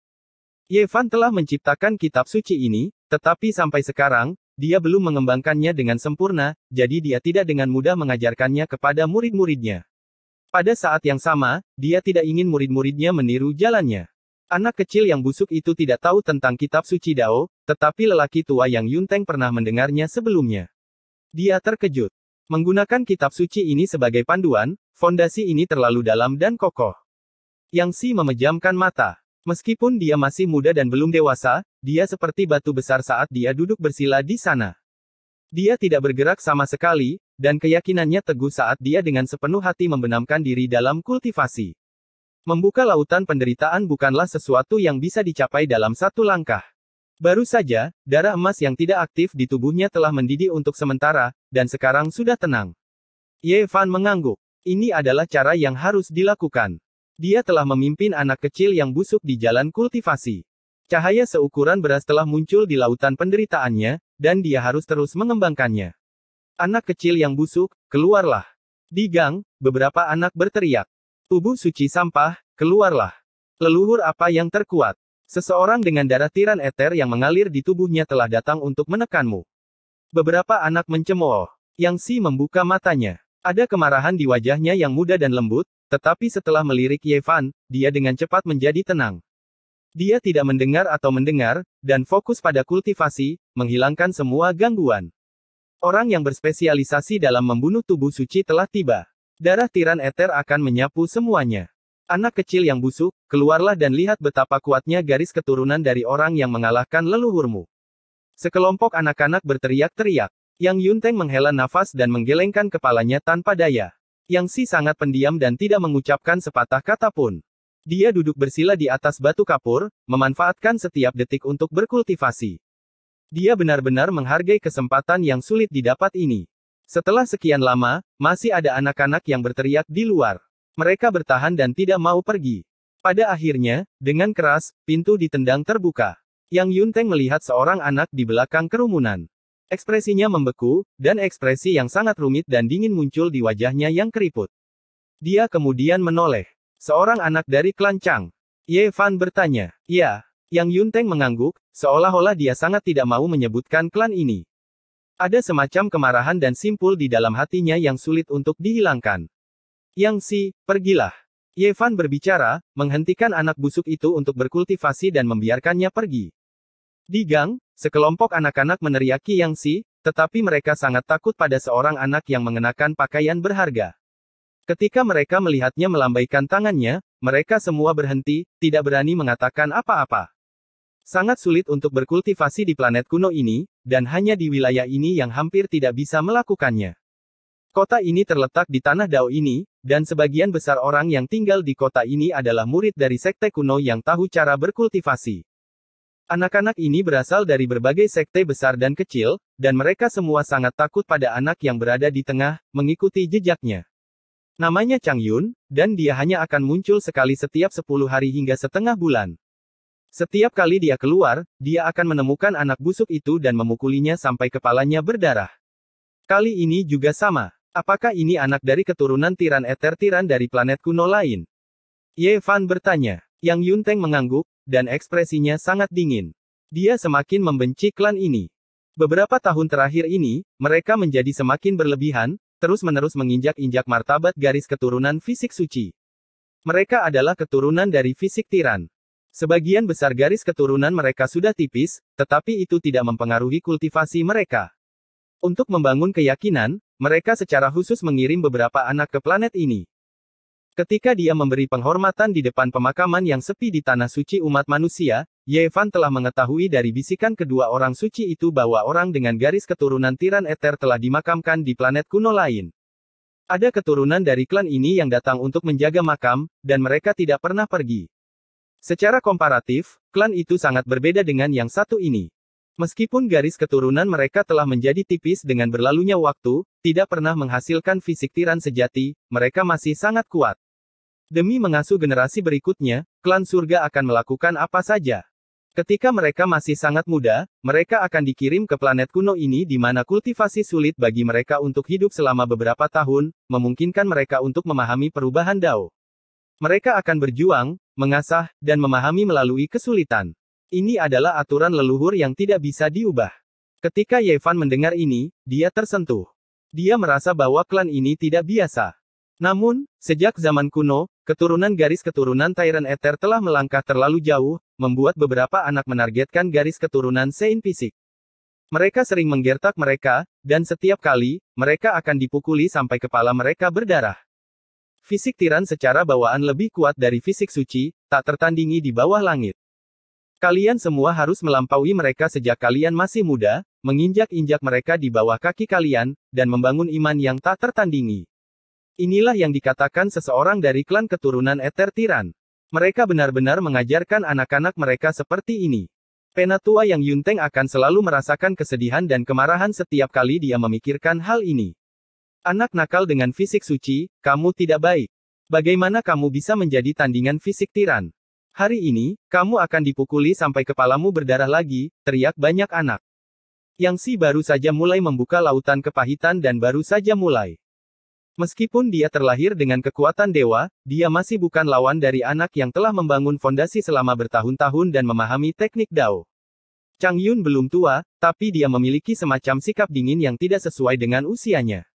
Ye Fan telah menciptakan kitab suci ini, tetapi sampai sekarang, dia belum mengembangkannya dengan sempurna, jadi dia tidak dengan mudah mengajarkannya kepada murid-muridnya. Pada saat yang sama, dia tidak ingin murid-muridnya meniru jalannya. Anak kecil yang busuk itu tidak tahu tentang kitab suci Dao, tetapi lelaki tua yang Yunteng pernah mendengarnya sebelumnya. Dia terkejut. Menggunakan kitab suci ini sebagai panduan, fondasi ini terlalu dalam dan kokoh. Yang Si memejamkan mata. Meskipun dia masih muda dan belum dewasa, dia seperti batu besar saat dia duduk bersila di sana. Dia tidak bergerak sama sekali, dan keyakinannya teguh saat dia dengan sepenuh hati membenamkan diri dalam kultivasi. Membuka lautan penderitaan bukanlah sesuatu yang bisa dicapai dalam satu langkah. Baru saja, darah emas yang tidak aktif di tubuhnya telah mendidih untuk sementara, dan sekarang sudah tenang. Ye Fan mengangguk. Ini adalah cara yang harus dilakukan. Dia telah memimpin anak kecil yang busuk di jalan kultivasi. Cahaya seukuran beras telah muncul di lautan penderitaannya, dan dia harus terus mengembangkannya. Anak kecil yang busuk, keluarlah. Di gang, beberapa anak berteriak. Tubuh suci sampah, keluarlah. Leluhur apa yang terkuat? Seseorang dengan darah tiran eter yang mengalir di tubuhnya telah datang untuk menekanmu. Beberapa anak mencemooh. Yang Si membuka matanya. Ada kemarahan di wajahnya yang muda dan lembut, tetapi setelah melirik Ye Fan, dia dengan cepat menjadi tenang. Dia tidak mendengar atau mendengar, dan fokus pada kultivasi, menghilangkan semua gangguan. Orang yang berspesialisasi dalam membunuh tubuh suci telah tiba. Darah tiran eter akan menyapu semuanya. Anak kecil yang busuk, keluarlah dan lihat betapa kuatnya garis keturunan dari orang yang mengalahkan leluhurmu. Sekelompok anak-anak berteriak-teriak. Yang Yunteng menghela nafas dan menggelengkan kepalanya tanpa daya. Yang Si sangat pendiam dan tidak mengucapkan sepatah kata pun. Dia duduk bersila di atas batu kapur, memanfaatkan setiap detik untuk berkultivasi. Dia benar-benar menghargai kesempatan yang sulit didapat ini. Setelah sekian lama, masih ada anak-anak yang berteriak di luar. Mereka bertahan dan tidak mau pergi. Pada akhirnya, dengan keras, pintu ditendang terbuka. Yang Yunteng melihat seorang anak di belakang kerumunan. Ekspresinya membeku, dan ekspresi yang sangat rumit dan dingin muncul di wajahnya yang keriput. Dia kemudian menoleh. Seorang anak dari klan Chang. Ye Fan bertanya. Ya. Yang Yunteng mengangguk, seolah-olah dia sangat tidak mau menyebutkan klan ini. Ada semacam kemarahan dan simpul di dalam hatinya yang sulit untuk dihilangkan. Yang Si, pergilah. Ye Fan berbicara, menghentikan anak busuk itu untuk berkultivasi dan membiarkannya pergi. Di gang, sekelompok anak-anak meneriaki Yang Si, tetapi mereka sangat takut pada seorang anak yang mengenakan pakaian berharga. Ketika mereka melihatnya melambaikan tangannya, mereka semua berhenti, tidak berani mengatakan apa-apa. Sangat sulit untuk berkultivasi di planet kuno ini, dan hanya di wilayah ini yang hampir tidak bisa melakukannya. Kota ini terletak di tanah Dao ini, dan sebagian besar orang yang tinggal di kota ini adalah murid dari sekte kuno yang tahu cara berkultivasi. Anak-anak ini berasal dari berbagai sekte besar dan kecil, dan mereka semua sangat takut pada anak yang berada di tengah, mengikuti jejaknya. Namanya Chang Yun, dan dia hanya akan muncul sekali setiap 10 hari hingga setengah bulan. Setiap kali dia keluar, dia akan menemukan anak busuk itu dan memukulinya sampai kepalanya berdarah. Kali ini juga sama. Apakah ini anak dari keturunan tiran eter tiran dari planet kuno lain? Ye Fan bertanya. Yang Yunteng mengangguk, dan ekspresinya sangat dingin. Dia semakin membenci klan ini. Beberapa tahun terakhir ini, mereka menjadi semakin berlebihan, terus-menerus menginjak-injak martabat garis keturunan fisik suci. Mereka adalah keturunan dari fisik tiran. Sebagian besar garis keturunan mereka sudah tipis, tetapi itu tidak mempengaruhi kultivasi mereka. Untuk membangun keyakinan, mereka secara khusus mengirim beberapa anak ke planet ini. Ketika dia memberi penghormatan di depan pemakaman yang sepi di tanah suci umat manusia, Yevan telah mengetahui dari bisikan kedua orang suci itu bahwa orang dengan garis keturunan tiran Ether telah dimakamkan di planet kuno lain. Ada keturunan dari klan ini yang datang untuk menjaga makam, dan mereka tidak pernah pergi. Secara komparatif, klan itu sangat berbeda dengan yang satu ini. Meskipun garis keturunan mereka telah menjadi tipis dengan berlalunya waktu, tidak pernah menghasilkan fisik tiran sejati, mereka masih sangat kuat. Demi mengasuh generasi berikutnya, klan surga akan melakukan apa saja. Ketika mereka masih sangat muda, mereka akan dikirim ke planet kuno ini di mana kultivasi sulit bagi mereka untuk hidup selama beberapa tahun, memungkinkan mereka untuk memahami perubahan Dao. Mereka akan berjuang, mengasah, dan memahami melalui kesulitan. Ini adalah aturan leluhur yang tidak bisa diubah. Ketika Yevan mendengar ini, dia tersentuh. Dia merasa bahwa klan ini tidak biasa. Namun, sejak zaman kuno, keturunan garis keturunan Tyrant Ether telah melangkah terlalu jauh, membuat beberapa anak menargetkan garis keturunan Sein fisik. Mereka sering menggertak mereka, dan setiap kali, mereka akan dipukuli sampai kepala mereka berdarah. Fisik tiran secara bawaan lebih kuat dari fisik suci, tak tertandingi di bawah langit. Kalian semua harus melampaui mereka sejak kalian masih muda, menginjak-injak mereka di bawah kaki kalian, dan membangun iman yang tak tertandingi. Inilah yang dikatakan seseorang dari klan keturunan Ether Tiran. Mereka benar-benar mengajarkan anak-anak mereka seperti ini. Penatua yang Yunteng akan selalu merasakan kesedihan dan kemarahan setiap kali dia memikirkan hal ini. Anak nakal dengan fisik suci, kamu tidak baik. Bagaimana kamu bisa menjadi tandingan fisik tiran? Hari ini, kamu akan dipukuli sampai kepalamu berdarah lagi, teriak banyak anak. Yang Si baru saja mulai membuka lautan kepahitan dan baru saja mulai. Meskipun dia terlahir dengan kekuatan dewa, dia masih bukan lawan dari anak yang telah membangun fondasi selama bertahun-tahun dan memahami teknik Dao. Chang Yun belum tua, tapi dia memiliki semacam sikap dingin yang tidak sesuai dengan usianya.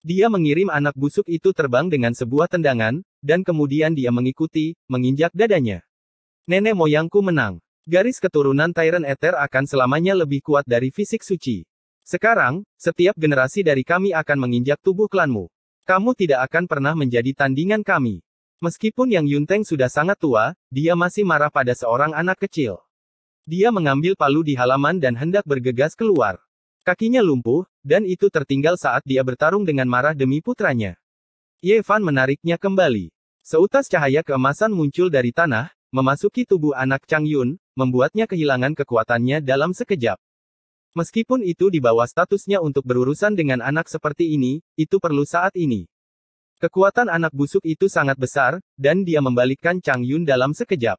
Dia mengirim anak busuk itu terbang dengan sebuah tendangan, dan kemudian dia mengikuti, menginjak dadanya. Nenek moyangku menang. Garis keturunan Tyrant Ether akan selamanya lebih kuat dari fisik suci. Sekarang, setiap generasi dari kami akan menginjak tubuh klanmu. Kamu tidak akan pernah menjadi tandingan kami. Meskipun Yang Yunteng sudah sangat tua, dia masih marah pada seorang anak kecil. Dia mengambil palu di halaman dan hendak bergegas keluar. Kakinya lumpuh, dan itu tertinggal saat dia bertarung dengan marah demi putranya. Yevan menariknya kembali. Seutas cahaya keemasan muncul dari tanah, memasuki tubuh anak Chang Yun, membuatnya kehilangan kekuatannya dalam sekejap. Meskipun itu di bawah statusnya untuk berurusan dengan anak seperti ini, itu perlu saat ini. Kekuatan anak busuk itu sangat besar, dan dia membalikkan Chang Yun dalam sekejap.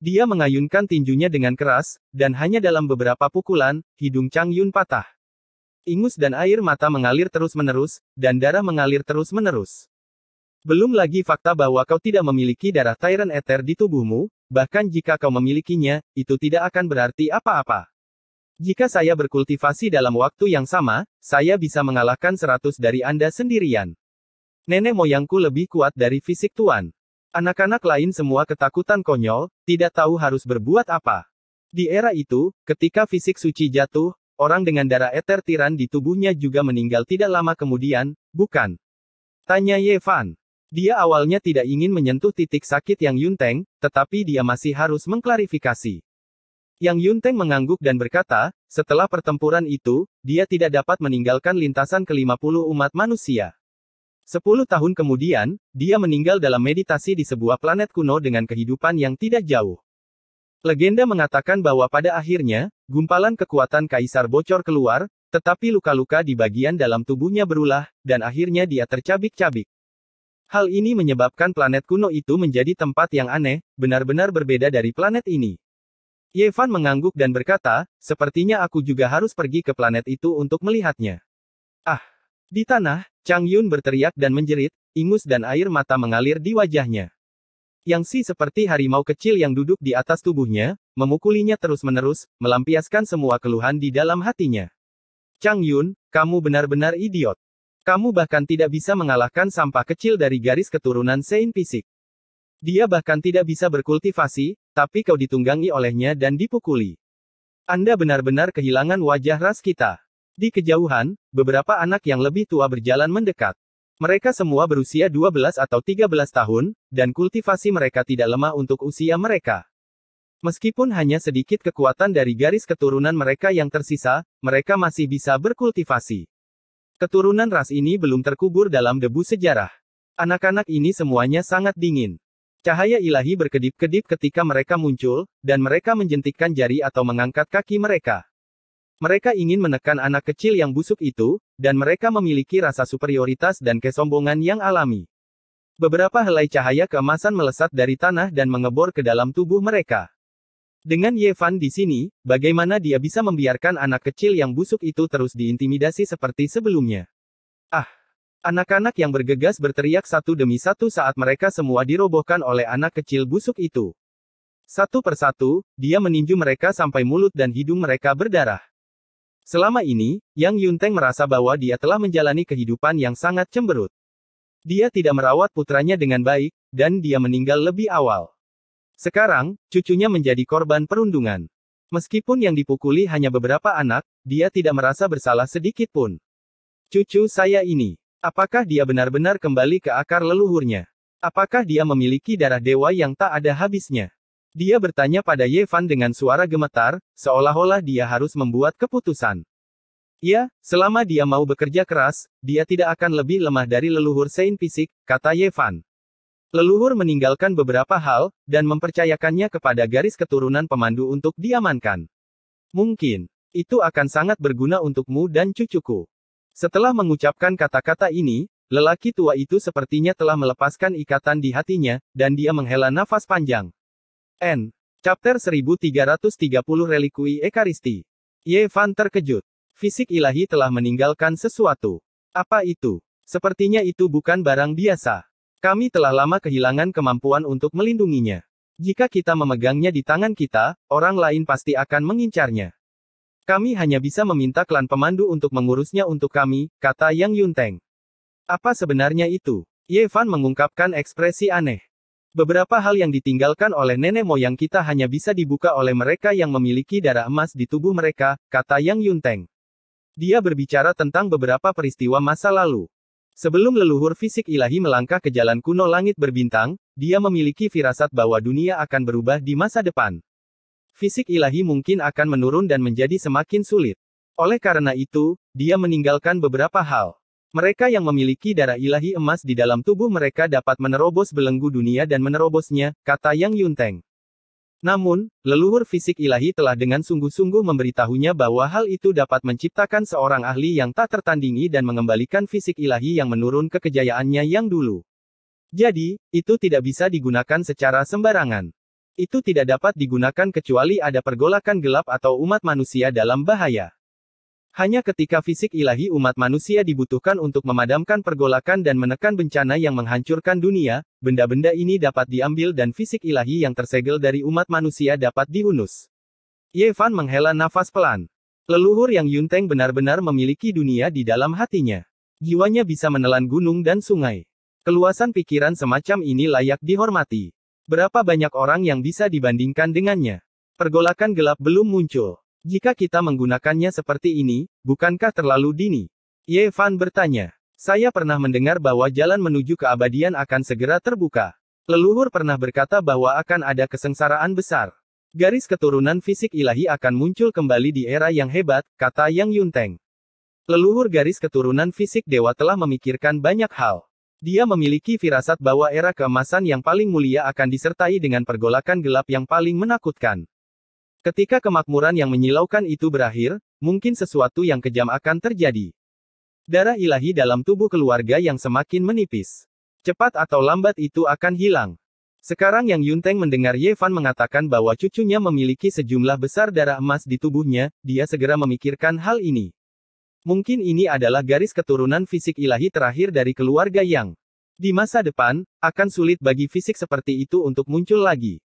Dia mengayunkan tinjunya dengan keras, dan hanya dalam beberapa pukulan, hidung Chang Yun patah. Ingus dan air mata mengalir terus-menerus, dan darah mengalir terus-menerus. Belum lagi fakta bahwa kau tidak memiliki darah Tyrant Ether di tubuhmu, bahkan jika kau memilikinya, itu tidak akan berarti apa-apa. Jika saya berkultivasi dalam waktu yang sama, saya bisa mengalahkan 100 dari Anda sendirian. Nenek moyangku lebih kuat dari fisik Tuan. Anak-anak lain semua ketakutan konyol, tidak tahu harus berbuat apa. Di era itu, ketika fisik suci jatuh, orang dengan darah Ether Tiran di tubuhnya juga meninggal tidak lama kemudian, bukan? Tanya Yevan. Dia awalnya tidak ingin menyentuh titik sakit Yang Yunteng, tetapi dia masih harus mengklarifikasi. Yang Yunteng mengangguk dan berkata, setelah pertempuran itu, dia tidak dapat meninggalkan lintasan ke-50 umat manusia. 10 tahun kemudian, dia meninggal dalam meditasi di sebuah planet kuno dengan kehidupan yang tidak jauh. Legenda mengatakan bahwa pada akhirnya, gumpalan kekuatan kaisar bocor keluar, tetapi luka-luka di bagian dalam tubuhnya berulah, dan akhirnya dia tercabik-cabik. Hal ini menyebabkan planet kuno itu menjadi tempat yang aneh, benar-benar berbeda dari planet ini. Yevan mengangguk dan berkata, sepertinya aku juga harus pergi ke planet itu untuk melihatnya. Ah! Di tanah, Chang Yun berteriak dan menjerit, ingus dan air mata mengalir di wajahnya. Yang Si seperti harimau kecil yang duduk di atas tubuhnya, memukulinya terus-menerus, melampiaskan semua keluhan di dalam hatinya. Chang Yun, kamu benar-benar idiot. Kamu bahkan tidak bisa mengalahkan sampah kecil dari garis keturunan Saint Fisik. Dia bahkan tidak bisa berkultivasi, tapi kau ditunggangi olehnya dan dipukuli. Anda benar-benar kehilangan wajah ras kita. Di kejauhan, beberapa anak yang lebih tua berjalan mendekat. Mereka semua berusia 12 atau 13 tahun, dan kultivasi mereka tidak lemah untuk usia mereka. Meskipun hanya sedikit kekuatan dari garis keturunan mereka yang tersisa, mereka masih bisa berkultivasi. Keturunan ras ini belum terkubur dalam debu sejarah. Anak-anak ini semuanya sangat dingin. Cahaya ilahi berkedip-kedip ketika mereka muncul, dan mereka menjentikkan jari atau mengangkat kaki mereka. Mereka ingin menekan anak kecil yang busuk itu, dan mereka memiliki rasa superioritas dan kesombongan yang alami. Beberapa helai cahaya keemasan melesat dari tanah dan mengebor ke dalam tubuh mereka. Dengan Ye Fan di sini, bagaimana dia bisa membiarkan anak kecil yang busuk itu terus diintimidasi seperti sebelumnya? Ah! Anak-anak yang bergegas berteriak satu demi satu saat mereka semua dirobohkan oleh anak kecil busuk itu. Satu persatu, dia meninju mereka sampai mulut dan hidung mereka berdarah. Selama ini, Yang Yunteng merasa bahwa dia telah menjalani kehidupan yang sangat cemberut. Dia tidak merawat putranya dengan baik, dan dia meninggal lebih awal. Sekarang, cucunya menjadi korban perundungan. Meskipun yang dipukuli hanya beberapa anak, dia tidak merasa bersalah sedikit pun. Cucu saya ini, apakah dia benar-benar kembali ke akar leluhurnya? Apakah dia memiliki darah dewa yang tak ada habisnya? Dia bertanya pada Ye Fan dengan suara gemetar, seolah-olah dia harus membuat keputusan. Ya, selama dia mau bekerja keras, dia tidak akan lebih lemah dari leluhur Saint Fisik, kata Ye Fan. Leluhur meninggalkan beberapa hal, dan mempercayakannya kepada garis keturunan pemandu untuk diamankan. Mungkin, itu akan sangat berguna untukmu dan cucuku. Setelah mengucapkan kata-kata ini, lelaki tua itu sepertinya telah melepaskan ikatan di hatinya, dan dia menghela nafas panjang. Chapter 1330 Relikui Ekaristi. Ye Fan terkejut. Fisik ilahi telah meninggalkan sesuatu. Apa itu? Sepertinya itu bukan barang biasa. Kami telah lama kehilangan kemampuan untuk melindunginya. Jika kita memegangnya di tangan kita, orang lain pasti akan mengincarnya. Kami hanya bisa meminta klan pemandu untuk mengurusnya untuk kami, kata Yang Yunteng. Apa sebenarnya itu? Ye Fan mengungkapkan ekspresi aneh. Beberapa hal yang ditinggalkan oleh nenek moyang kita hanya bisa dibuka oleh mereka yang memiliki darah emas di tubuh mereka, kata Yang Yunteng. Dia berbicara tentang beberapa peristiwa masa lalu. Sebelum leluhur fisik ilahi melangkah ke jalan kuno langit berbintang, dia memiliki firasat bahwa dunia akan berubah di masa depan. Fisik ilahi mungkin akan menurun dan menjadi semakin sulit. Oleh karena itu, dia meninggalkan beberapa hal. Mereka yang memiliki darah ilahi emas di dalam tubuh mereka dapat menerobos belenggu dunia dan menerobosnya, kata Yang Yunteng. Namun, leluhur fisik ilahi telah dengan sungguh-sungguh memberitahunya bahwa hal itu dapat menciptakan seorang ahli yang tak tertandingi dan mengembalikan fisik ilahi yang menurun ke kejayaannya yang dulu. Jadi, itu tidak bisa digunakan secara sembarangan. Itu tidak dapat digunakan kecuali ada pergolakan gelap atau umat manusia dalam bahaya. Hanya ketika fisik ilahi umat manusia dibutuhkan untuk memadamkan pergolakan dan menekan bencana yang menghancurkan dunia, benda-benda ini dapat diambil dan fisik ilahi yang tersegel dari umat manusia dapat dihunus. Ye Fan menghela nafas pelan. Leluhur Yang Yunteng benar-benar memiliki dunia di dalam hatinya. Jiwanya bisa menelan gunung dan sungai. Keluasan pikiran semacam ini layak dihormati. Berapa banyak orang yang bisa dibandingkan dengannya? Pergolakan gelap belum muncul. Jika kita menggunakannya seperti ini, bukankah terlalu dini? Ye Fan bertanya. Saya pernah mendengar bahwa jalan menuju keabadian akan segera terbuka. Leluhur pernah berkata bahwa akan ada kesengsaraan besar. Garis keturunan fisik ilahi akan muncul kembali di era yang hebat, kata Yang Yunteng. Leluhur garis keturunan fisik dewa telah memikirkan banyak hal. Dia memiliki firasat bahwa era keemasan yang paling mulia akan disertai dengan pergolakan gelap yang paling menakutkan. Ketika kemakmuran yang menyilaukan itu berakhir, mungkin sesuatu yang kejam akan terjadi. Darah ilahi dalam tubuh keluarga yang semakin menipis. Cepat atau lambat itu akan hilang. Sekarang Yang Yunteng mendengar Ye Fan mengatakan bahwa cucunya memiliki sejumlah besar darah emas di tubuhnya, dia segera memikirkan hal ini. Mungkin ini adalah garis keturunan fisik ilahi terakhir dari keluarga Yang. Di masa depan, akan sulit bagi fisik seperti itu untuk muncul lagi.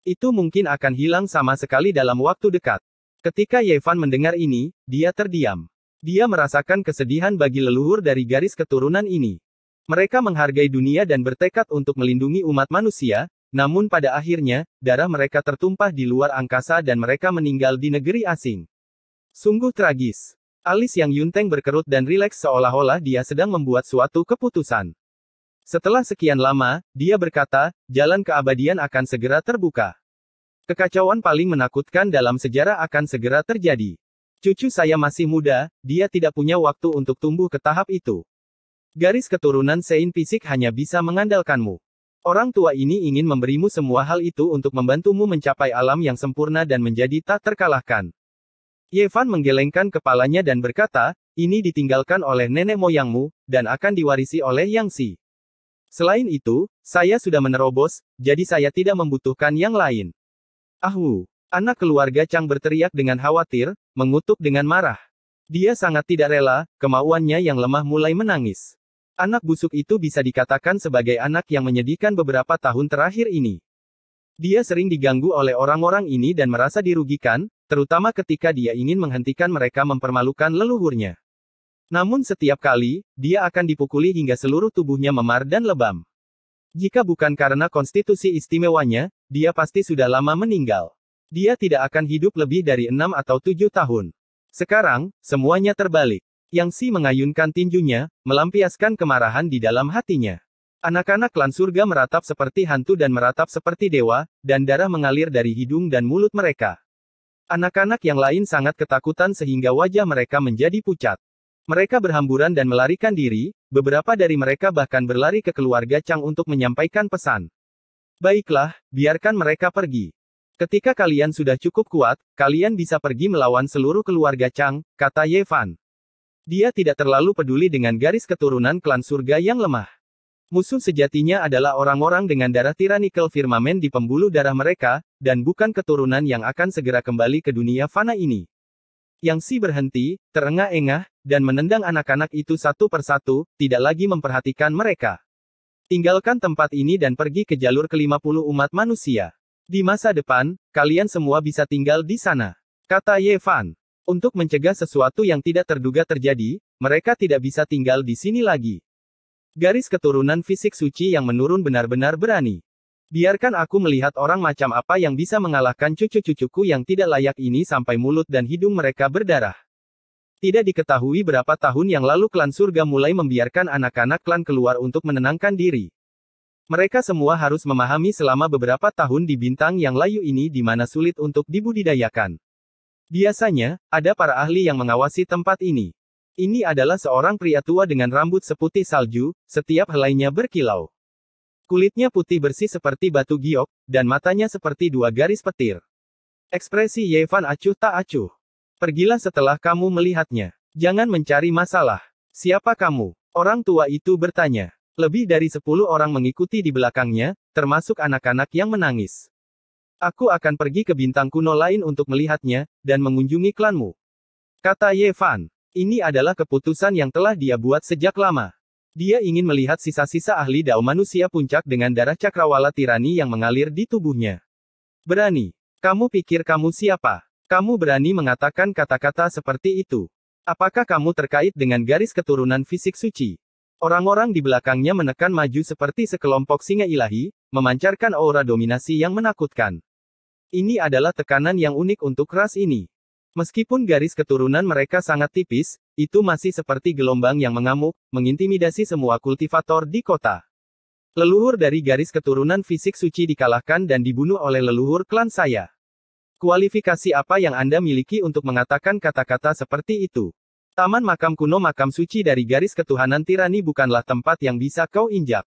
Itu mungkin akan hilang sama sekali dalam waktu dekat. Ketika Ye Fan mendengar ini, dia terdiam. Dia merasakan kesedihan bagi leluhur dari garis keturunan ini. Mereka menghargai dunia dan bertekad untuk melindungi umat manusia, namun pada akhirnya, darah mereka tertumpah di luar angkasa dan mereka meninggal di negeri asing. Sungguh tragis. Alis Yang Yunteng berkerut dan rileks seolah-olah dia sedang membuat suatu keputusan. Setelah sekian lama, dia berkata, jalan keabadian akan segera terbuka. Kekacauan paling menakutkan dalam sejarah akan segera terjadi. Cucu saya masih muda, dia tidak punya waktu untuk tumbuh ke tahap itu. Garis keturunan Sein Pisik hanya bisa mengandalkanmu. Orang tua ini ingin memberimu semua hal itu untuk membantumu mencapai alam yang sempurna dan menjadi tak terkalahkan. Ye Fan menggelengkan kepalanya dan berkata, ini ditinggalkan oleh nenek moyangmu, dan akan diwarisi oleh Yang Si. Selain itu, saya sudah menerobos, jadi saya tidak membutuhkan yang lain. Ahwu. Anak keluarga Chang berteriak dengan khawatir, mengutuk dengan marah. Dia sangat tidak rela, kemauannya yang lemah mulai menangis. Anak busuk itu bisa dikatakan sebagai anak yang menyedihkan beberapa tahun terakhir ini. Dia sering diganggu oleh orang-orang ini dan merasa dirugikan, terutama ketika dia ingin menghentikan mereka mempermalukan leluhurnya. Namun setiap kali, dia akan dipukuli hingga seluruh tubuhnya memar dan lebam. Jika bukan karena konstitusi istimewanya, dia pasti sudah lama meninggal. Dia tidak akan hidup lebih dari 6 atau 7 tahun. Sekarang, semuanya terbalik. Yang Si mengayunkan tinjunya, melampiaskan kemarahan di dalam hatinya. Anak-anak klan surga meratap seperti hantu dan meratap seperti dewa, dan darah mengalir dari hidung dan mulut mereka. Anak-anak yang lain sangat ketakutan sehingga wajah mereka menjadi pucat. Mereka berhamburan dan melarikan diri, beberapa dari mereka bahkan berlari ke keluarga Chang untuk menyampaikan pesan. Baiklah, biarkan mereka pergi. Ketika kalian sudah cukup kuat, kalian bisa pergi melawan seluruh keluarga Chang, kata Ye Fan. Dia tidak terlalu peduli dengan garis keturunan klan surga yang lemah. Musuh sejatinya adalah orang-orang dengan darah tyrannical firmamen di pembuluh darah mereka, dan bukan keturunan yang akan segera kembali ke dunia fana ini. Yang Si berhenti, terengah-engah, dan menendang anak-anak itu satu persatu, tidak lagi memperhatikan mereka. Tinggalkan tempat ini dan pergi ke jalur ke-50 umat manusia. Di masa depan, kalian semua bisa tinggal di sana, kata Ye Fan. Untuk mencegah sesuatu yang tidak terduga terjadi, mereka tidak bisa tinggal di sini lagi. Garis keturunan fisik suci yang menurun benar-benar berani. Biarkan aku melihat orang macam apa yang bisa mengalahkan cucu-cucuku yang tidak layak ini sampai mulut dan hidung mereka berdarah. Tidak diketahui berapa tahun yang lalu klan surga mulai membiarkan anak-anak klan keluar untuk menenangkan diri. Mereka semua harus memahami selama beberapa tahun di bintang yang layu ini di mana sulit untuk dibudidayakan. Biasanya, ada para ahli yang mengawasi tempat ini. Ini adalah seorang pria tua dengan rambut seputih salju, setiap helainya berkilau. Kulitnya putih bersih seperti batu giok, dan matanya seperti dua garis petir. Ekspresi Ye Fan acuh tak acuh. Pergilah setelah kamu melihatnya. Jangan mencari masalah. Siapa kamu? Orang tua itu bertanya. Lebih dari 10 orang mengikuti di belakangnya, termasuk anak-anak yang menangis. Aku akan pergi ke bintang kuno lain untuk melihatnya, dan mengunjungi klanmu. Kata Ye Fan. Ini adalah keputusan yang telah dia buat sejak lama. Dia ingin melihat sisa-sisa ahli dao manusia puncak dengan darah cakrawala tirani yang mengalir di tubuhnya. Berani. Kamu pikir kamu siapa? Kamu berani mengatakan kata-kata seperti itu. Apakah kamu terkait dengan garis keturunan fisik suci? Orang-orang di belakangnya menekan maju seperti sekelompok singa ilahi, memancarkan aura dominasi yang menakutkan. Ini adalah tekanan yang unik untuk ras ini. Meskipun garis keturunan mereka sangat tipis, itu masih seperti gelombang yang mengamuk, mengintimidasi semua kultivator di kota. Leluhur dari garis keturunan fisik suci dikalahkan dan dibunuh oleh leluhur klan saya. Kualifikasi apa yang Anda miliki untuk mengatakan kata-kata seperti itu? Taman makam kuno makam suci dari garis ketuhanan tirani bukanlah tempat yang bisa kau injak.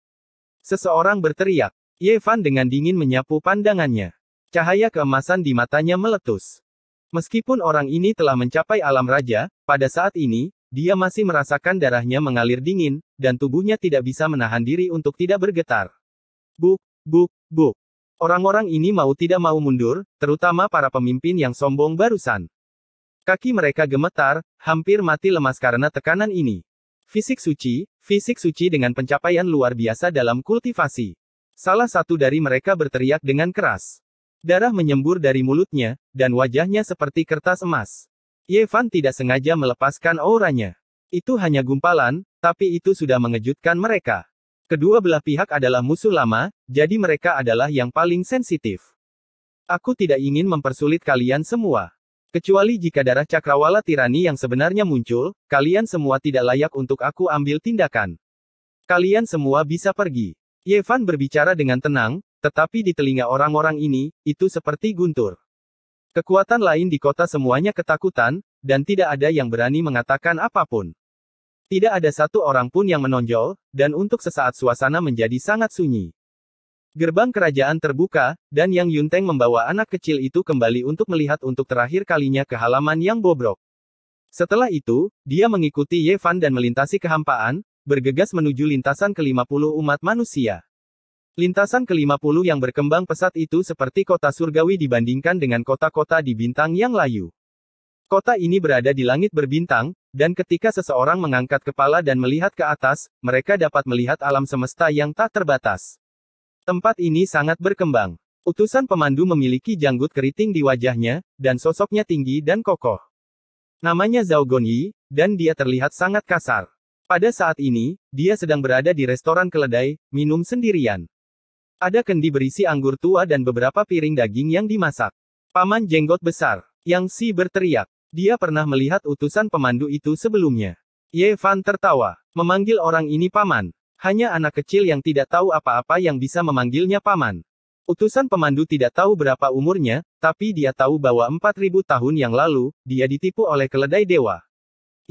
Seseorang berteriak. Ye Fan dengan dingin menyapu pandangannya. Cahaya keemasan di matanya meletus. Meskipun orang ini telah mencapai alam raja, pada saat ini, dia masih merasakan darahnya mengalir dingin, dan tubuhnya tidak bisa menahan diri untuk tidak bergetar. Buk, buk, buk. Orang-orang ini mau tidak mau mundur, terutama para pemimpin yang sombong barusan. Kaki mereka gemetar, hampir mati lemas karena tekanan ini. Fisik suci dengan pencapaian luar biasa dalam kultivasi. Salah satu dari mereka berteriak dengan keras. Darah menyembur dari mulutnya, dan wajahnya seperti kertas emas. Ye Fan tidak sengaja melepaskan auranya. Itu hanya gumpalan, tapi itu sudah mengejutkan mereka. Kedua belah pihak adalah musuh lama, jadi mereka adalah yang paling sensitif. Aku tidak ingin mempersulit kalian semua. Kecuali jika darah cakrawala tirani yang sebenarnya muncul, kalian semua tidak layak untuk aku ambil tindakan. Kalian semua bisa pergi. Ye Fan berbicara dengan tenang, tetapi di telinga orang-orang ini, itu seperti guntur. Kekuatan lain di kota semuanya ketakutan, dan tidak ada yang berani mengatakan apapun. Tidak ada satu orang pun yang menonjol, dan untuk sesaat suasana menjadi sangat sunyi. Gerbang kerajaan terbuka, dan Yang Yunteng membawa anak kecil itu kembali untuk melihat untuk terakhir kalinya ke halaman yang bobrok. Setelah itu, dia mengikuti Ye Fan dan melintasi kehampaan, bergegas menuju lintasan ke-50 umat manusia. Lintasan ke-50 yang berkembang pesat itu seperti kota surgawi dibandingkan dengan kota-kota di bintang yang layu. Kota ini berada di langit berbintang, dan ketika seseorang mengangkat kepala dan melihat ke atas, mereka dapat melihat alam semesta yang tak terbatas. Tempat ini sangat berkembang. Utusan pemandu memiliki janggut keriting di wajahnya, dan sosoknya tinggi dan kokoh. Namanya Zhao Gonyi, dan dia terlihat sangat kasar. Pada saat ini, dia sedang berada di restoran keledai, minum sendirian. Ada kendi berisi anggur tua dan beberapa piring daging yang dimasak. Paman jenggot besar, Yang Si berteriak. Dia pernah melihat utusan pemandu itu sebelumnya. Ye Fan tertawa, memanggil orang ini paman. Hanya anak kecil yang tidak tahu apa-apa yang bisa memanggilnya paman. Utusan pemandu tidak tahu berapa umurnya, tapi dia tahu bahwa 4000 tahun yang lalu, dia ditipu oleh keledai dewa.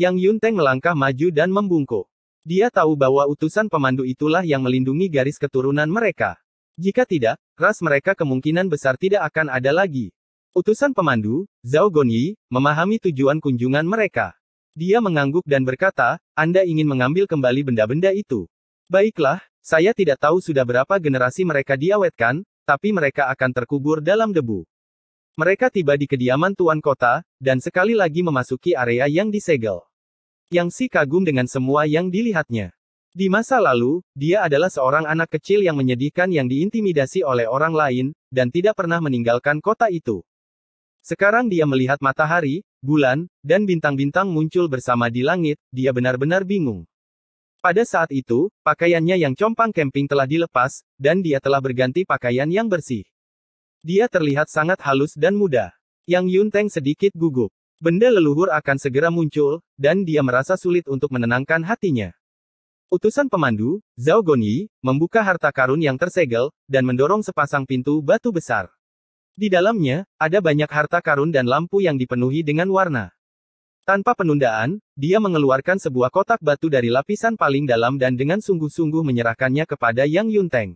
Yang Yunteng melangkah maju dan membungkuk. Dia tahu bahwa utusan pemandu itulah yang melindungi garis keturunan mereka. Jika tidak, ras mereka kemungkinan besar tidak akan ada lagi. Utusan pemandu, Zhao Gonyi, memahami tujuan kunjungan mereka. Dia mengangguk dan berkata, Anda ingin mengambil kembali benda-benda itu. Baiklah, saya tidak tahu sudah berapa generasi mereka diawetkan, tapi mereka akan terkubur dalam debu. Mereka tiba di kediaman tuan kota, dan sekali lagi memasuki area yang disegel. Yang Si kagum dengan semua yang dilihatnya. Di masa lalu, dia adalah seorang anak kecil yang menyedihkan yang diintimidasi oleh orang lain, dan tidak pernah meninggalkan kota itu. Sekarang dia melihat matahari, bulan, dan bintang-bintang muncul bersama di langit, dia benar-benar bingung. Pada saat itu, pakaiannya yang compang camping telah dilepas, dan dia telah berganti pakaian yang bersih. Dia terlihat sangat halus dan muda. Yang Yunteng sedikit gugup. Benda leluhur akan segera muncul, dan dia merasa sulit untuk menenangkan hatinya. Utusan pemandu, Zhao Gonyi, membuka harta karun yang tersegel, dan mendorong sepasang pintu batu besar. Di dalamnya, ada banyak harta karun dan lampu yang dipenuhi dengan warna. Tanpa penundaan, dia mengeluarkan sebuah kotak batu dari lapisan paling dalam dan dengan sungguh-sungguh menyerahkannya kepada Yang Yunteng.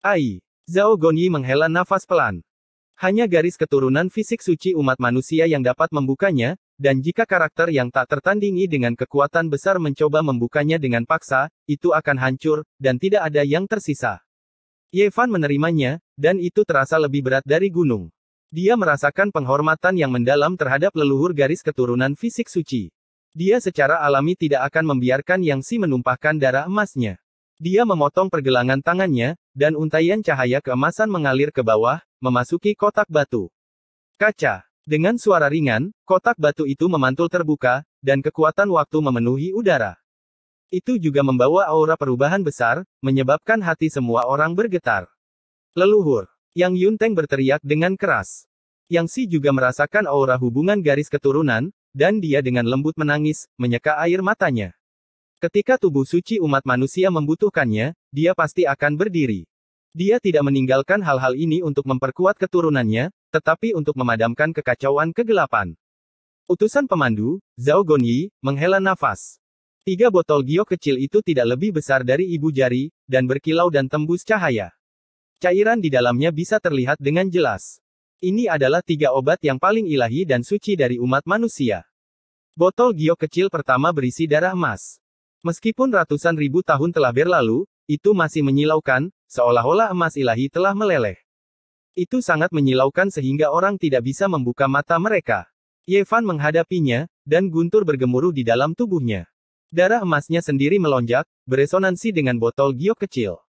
Ai! Zhao Gonyi menghela nafas pelan. Hanya garis keturunan fisik suci umat manusia yang dapat membukanya, dan jika karakter yang tak tertandingi dengan kekuatan besar mencoba membukanya dengan paksa, itu akan hancur, dan tidak ada yang tersisa. Ye Fan menerimanya, dan itu terasa lebih berat dari gunung. Dia merasakan penghormatan yang mendalam terhadap leluhur garis keturunan fisik suci. Dia secara alami tidak akan membiarkan Yang Si menumpahkan darah emasnya. Dia memotong pergelangan tangannya, dan untaian cahaya keemasan mengalir ke bawah, memasuki kotak batu. Kaca. Dengan suara ringan, kotak batu itu memantul terbuka, dan kekuatan waktu memenuhi udara. Itu juga membawa aura perubahan besar, menyebabkan hati semua orang bergetar. Leluhur. Yang Yunteng berteriak dengan keras. Yang Si juga merasakan aura hubungan garis keturunan, dan dia dengan lembut menangis, menyeka air matanya. Ketika tubuh suci umat manusia membutuhkannya, dia pasti akan berdiri. Dia tidak meninggalkan hal-hal ini untuk memperkuat keturunannya, tetapi untuk memadamkan kekacauan kegelapan. Utusan pemandu, Zhao Gonyi, menghela nafas. 3 botol giok kecil itu tidak lebih besar dari ibu jari, dan berkilau dan tembus cahaya. Cairan di dalamnya bisa terlihat dengan jelas. Ini adalah 3 obat yang paling ilahi dan suci dari umat manusia. Botol giok kecil pertama berisi darah emas. Meskipun ratusan ribu tahun telah berlalu, itu masih menyilaukan, seolah-olah emas ilahi telah meleleh. Itu sangat menyilaukan sehingga orang tidak bisa membuka mata mereka. Ye Fan menghadapinya, dan guntur bergemuruh di dalam tubuhnya. Darah emasnya sendiri melonjak, beresonansi dengan botol giok kecil.